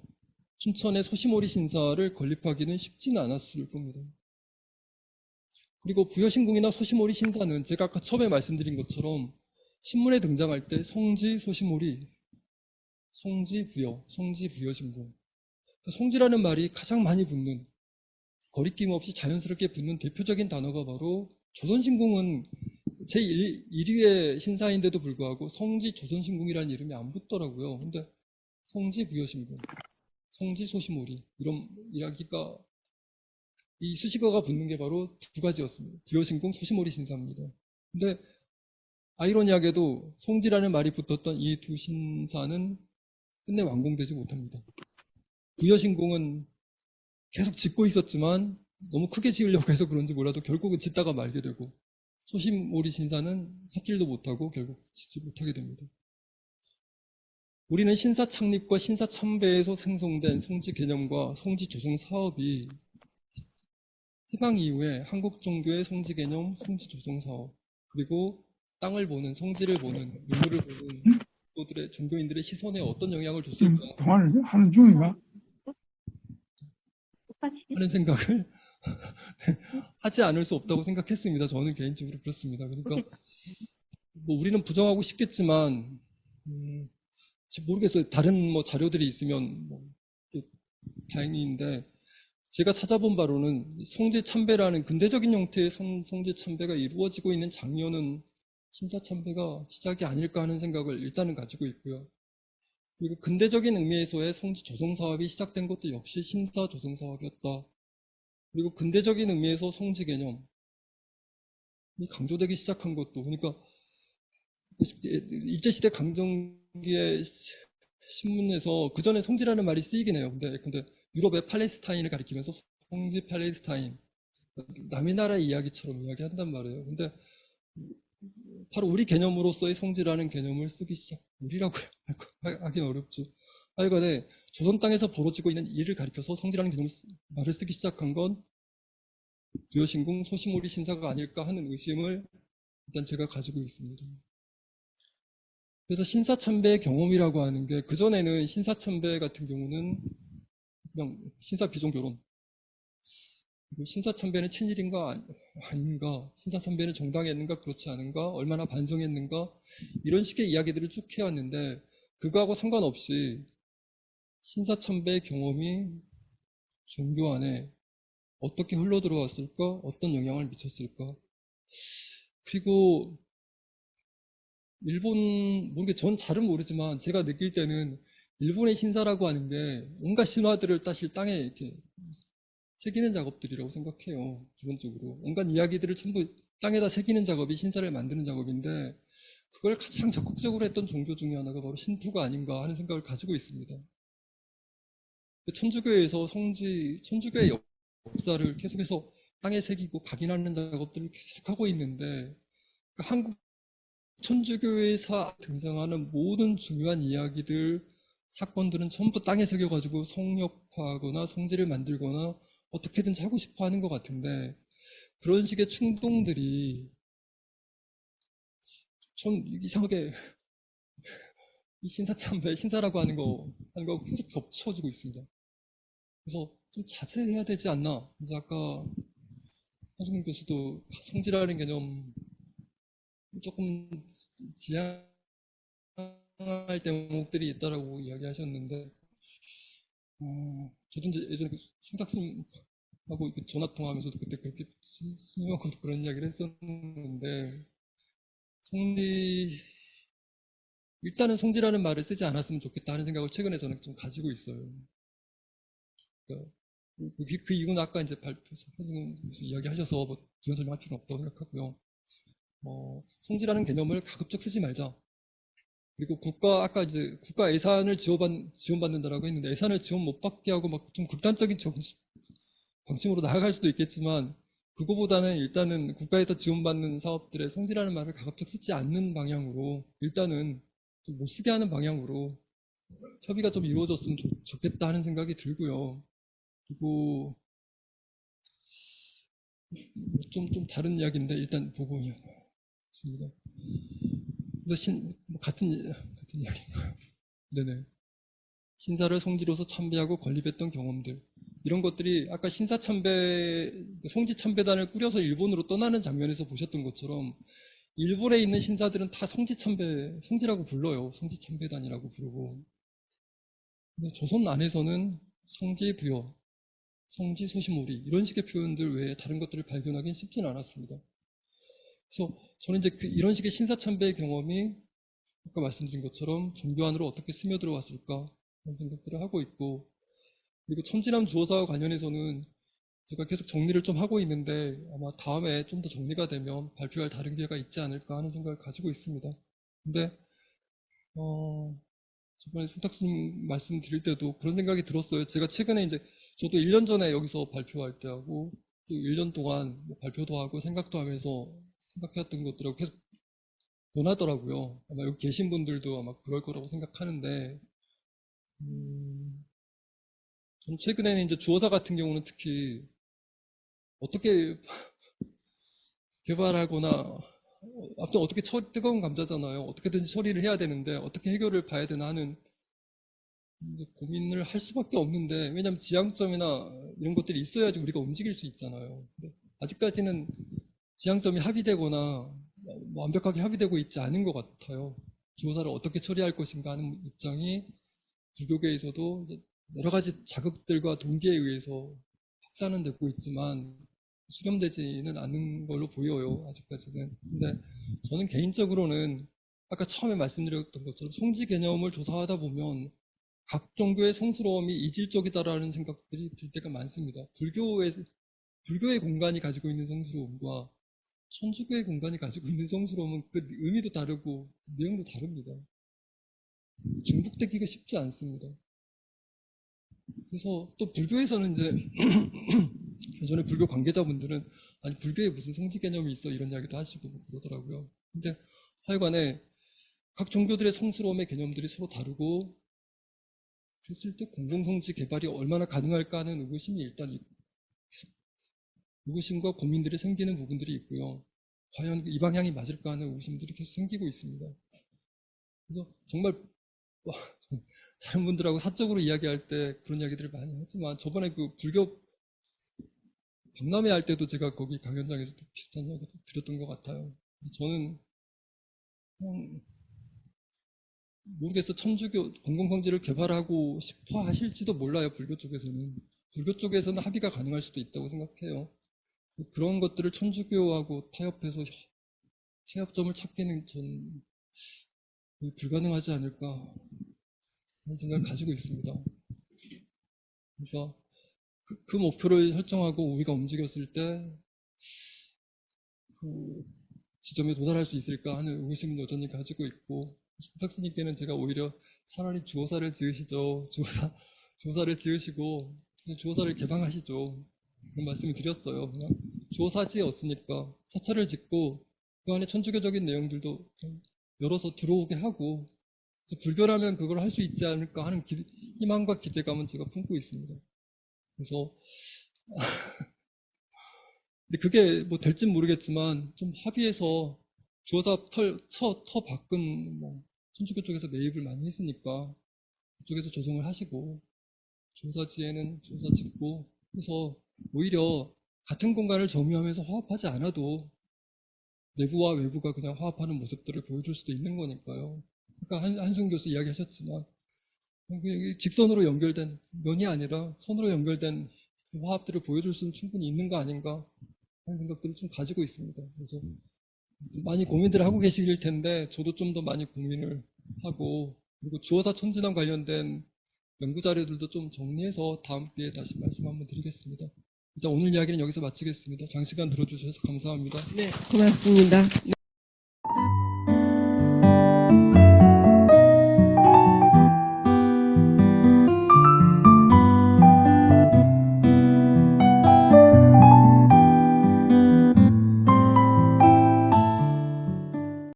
춘천의 소시모리 신사를 건립하기는 쉽지는 않았을 겁니다. 그리고 부여신궁이나 소시모리 신사는 제가 아까 처음에 말씀드린 것처럼 신문에 등장할 때 성지, 소시모리, 성지, 부여, 성지, 부여신궁. 성지라는 말이 가장 많이 붙는, 거리낌 없이 자연스럽게 붙는 대표적인 단어가 바로 조선신궁은 제1위의 신사인데도 불구하고 성지 조선신궁이라는 이름이 안 붙더라고요. 근데 성지 부여신궁, 성지 소시모리 이런 이야기가 이 수식어가 붙는 게 바로 두 가지였습니다. 부여신궁, 소시모리 신사입니다. 근데 아이러니하게도 성지라는 말이 붙었던 이 두 신사는 끝내 완공되지 못합니다. 부여신궁은 계속 짓고 있었지만 너무 크게 지으려고 해서 그런지 몰라도 결국은 짓다가 말게 되고 소시모리 신사는 삭길도 못하고 결국 짓지 못하게 됩니다. 우리는 신사 창립과 신사 참배에서 생성된 성지 개념과 성지 조성 사업이 해방 이후에 한국 종교의 성지 개념, 성지 조성 사업, 그리고 땅을 보는, 성지를 보는, 유물을 보는 종교인들의 시선에 어떤 영향을 줬을까 통화를 하는 중인가? 하는 생각을 하지 않을 수 없다고 생각했습니다. 저는 개인적으로 그렇습니다. 그러니까 뭐 우리는 부정하고 싶겠지만 모르겠어요. 다른 뭐 자료들이 있으면 뭐 다행인데 제가 찾아본 바로는 성지 참배라는 근대적인 형태의 성지 참배가 이루어지고 있는 장면은 신사 참배가 시작이 아닐까 하는 생각을 일단은 가지고 있고요. 그리고 근대적인 의미에서의 성지 조성 사업이 시작된 것도 역시 신사 조성 사업이었다. 그리고 근대적인 의미에서 성지 개념이 강조되기 시작한 것도, 그러니까 일제시대 강점기의 신문에서 그 전에 성지라는 말이 쓰이긴 해요. 근데 유럽의 팔레스타인을 가리키면서 성지 팔레스타인, 남의 나라 이야기처럼 이야기한단 말이에요. 근데 바로 우리 개념으로서의 성지라는 개념을 쓰기 우리라고 하긴 어렵죠. 하여간에 조선 땅에서 벌어지고 있는 일을 가리켜서 성지라는 말을 쓰기 시작한 건 부여신궁 소시모리 신사가 아닐까 하는 의심을 일단 제가 가지고 있습니다. 그래서 신사참배의 경험이라고 하는 게, 그전에는 신사참배 같은 경우는 그냥 신사비종 결혼, 신사참배는 친일인가 아닌가, 신사참배는 정당했는가 그렇지 않은가, 얼마나 반성했는가, 이런 식의 이야기들을 쭉 해왔는데, 그거하고 상관없이 신사참배의 경험이 종교 안에 어떻게 흘러들어왔을까, 어떤 영향을 미쳤을까. 그리고 일본, 전 잘은 모르지만 제가 느낄 때는 일본의 신사라고 하는 게 온갖 신화들을 사실 땅에 이렇게 새기는 작업들이라고 생각해요. 기본적으로. 온갖 이야기들을 전부 땅에다 새기는 작업이 신사를 만드는 작업인데, 그걸 가장 적극적으로 했던 종교 중에 하나가 바로 신토가 아닌가 하는 생각을 가지고 있습니다. 천주교에서 천주교의 역사를 계속해서 땅에 새기고 각인하는 작업들을 계속하고 있는데, 한국 천주교에서 등장하는 모든 중요한 이야기들, 사건들은 전부 땅에 새겨가지고 성역화하거나 성지를 만들거나 어떻게든지 하고 싶어 하는 것 같은데, 그런 식의 충동들이 좀 이상하게 이 신사참배, 신사라고 하는 거 계속 겹쳐지고 있습니다. 그래서 좀 자제해야 되지 않나. 이제 아까 한승민 교수도 성지라는 개념 조금 지향할 대목들이 있다라고 이야기하셨는데, 저도 이제 예전에 송탁스님하고 전화 통화하면서도 그때 그렇게 스님하고도 그런 이야기를 했었는데, 일단은 성지라는 말을 쓰지 않았으면 좋겠다 하는 생각을 최근에 저는 좀 가지고 있어요. 그러니까 그 이유는 아까 이제 이야기하셔서 부연 설명할 필요는 없다고 생각하고요. 성지라는 개념을 가급적 쓰지 말자. 그리고 아까 이제 국가 예산을 지원받는다라고 했는데, 예산을 지원 못 받게 하고 막 좀 극단적인 방침으로 나아갈 수도 있겠지만, 그거보다는 일단은 국가에서 지원받는 사업들의 성지라는 말을 가급적 쓰지 않는 방향으로, 일단은 좀 못 쓰게 하는 방향으로 협의가 좀 이루어졌으면 좋겠다 하는 생각이 들고요. 그리고 좀 다른 이야기인데 일단 보고 있습니다. 같은 이야기인가요? 네네. 신사를 성지로서 참배하고 건립했던 경험들, 이런 것들이 아까 성지참배단을 꾸려서 일본으로 떠나는 장면에서 보셨던 것처럼, 일본에 있는 신사들은 다 성지라고 불러요. 성지참배단이라고 부르고. 근데 조선 안에서는 성지부여, 성지소시모리, 이런 식의 표현들 외에 다른 것들을 발견하기는 쉽지는 않았습니다. 그래서 저는 이제 이런 식의 신사참배의 경험이 아까 말씀드린 것처럼 종교 안으로 어떻게 스며들어왔을까 그런 생각들을 하고 있고, 그리고 천지남 주어사와 관련해서는 제가 계속 정리를 좀 하고 있는데, 아마 다음에 좀 더 정리가 되면 발표할 다른 기회가 있지 않을까 하는 생각을 가지고 있습니다. 근데 저번에 손탁수님 말씀드릴 때도 그런 생각이 들었어요. 제가 최근에 이제 저도 1년 전에 여기서 발표할 때하고 또 1년 동안 발표도 하고 생각도 하면서 생각해왔던 것들하고 계속 변하더라고요. 아마 여기 계신 분들도 아마 그럴 거라고 생각하는데, 저는 최근에는 이제 주어사 같은 경우는 특히 어떻게 개발하거나, 아무튼 어떻게 뜨거운 감자잖아요. 어떻게든지 처리를 해야 되는데 어떻게 해결을 봐야 되나 하는 고민을 할 수밖에 없는데, 왜냐하면 지향점이나 이런 것들이 있어야지 우리가 움직일 수 있잖아요. 근데 아직까지는 지향점이 합의되거나 완벽하게 합의되고 있지 않은 것 같아요. 주어사를 어떻게 처리할 것인가 하는 입장이 불교계에서도 여러 가지 자극들과 동기에 의해서 확산은 되고 있지만 수렴되지는 않는 걸로 보여요. 아직까지는. 근데 저는 개인적으로는 아까 처음에 말씀드렸던 것처럼 성지 개념을 조사하다 보면 각 종교의 성스러움이 이질적이다라는 생각들이 들 때가 많습니다. 불교의 공간이 가지고 있는 성스러움과 천주교의 공간이 가지고 있는 성스러움은 그 의미도 다르고 그 내용도 다릅니다. 중복되기가 쉽지 않습니다. 그래서 또 불교에서는 이제 예전에 불교 관계자분들은 아니 불교에 무슨 성지 개념이 있어 이런 이야기도 하시고 그러더라고요. 근데 하여간에 각 종교들의 성스러움의 개념들이 서로 다르고 그랬을 때 공동성지 개발이 얼마나 가능할까 하는 의구심이 일단 의구심과 고민들이 생기는 부분들이 있고요. 과연 이 방향이 맞을까 하는 의구심들이 계속 생기고 있습니다. 그래서 정말 다른 분들하고 사적으로 이야기할 때 그런 이야기들을 많이 하지만 저번에 그 불교 박람회 할 때도 제가 거기 강연장에서 비슷한 이야기를 드렸던 것 같아요. 저는 그냥 모르겠어. 천주교 공공성지를 개발하고 싶어 하실지도 몰라요. 불교 쪽에서는. 불교 쪽에서는 합의가 가능할 수도 있다고 생각해요. 그런 것들을 천주교하고 타협해서 타협점을 찾기는 전 불가능하지 않을까 하는 생각을 가지고 있습니다. 그래서 그 목표를 설정하고 우리가 움직였을 때 그 지점에 도달할 수 있을까 하는 의구심을 여전히 가지고 있고 석스님께는 제가 오히려 차라리 주호사를 지으시죠. 주호사를 지으시고 주호사를 개방하시죠. 그런 말씀을 드렸어요. 그냥 주호사지였으니까 사찰을 짓고 그 안에 천주교적인 내용들도 열어서 들어오게 하고 불교라면 그걸 할 수 있지 않을까 하는 희망과 기대감은 제가 품고 있습니다. 그래서 근데 그게 뭐 될진 모르겠지만 좀 합의해서 주호사 터 밖은 뭐 천주교 쪽에서 매입을 많이 했으니까 그쪽에서 조성을 하시고 주호사지에는 주호사 짓고 그래서 오히려 같은 공간을 점유하면서 화합하지 않아도 내부와 외부가 그냥 화합하는 모습들을 보여줄 수도 있는 거니까요. 아까 한승 교수 이야기하셨지만 직선으로 연결된 면이 아니라 선으로 연결된 화합들을 보여줄 수는 충분히 있는 거 아닌가 하는 생각들을 좀 가지고 있습니다. 그래서 많이 고민들을 하고 계실 텐데 저도 좀 더 많이 고민을 하고 그리고 주호사 천진함 관련된 연구 자료들도 좀 정리해서 다음 기회에 다시 말씀 한번 드리겠습니다. 일단 오늘 이야기는 여기서 마치겠습니다. 장시간 들어주셔서 감사합니다. 네, 고맙습니다.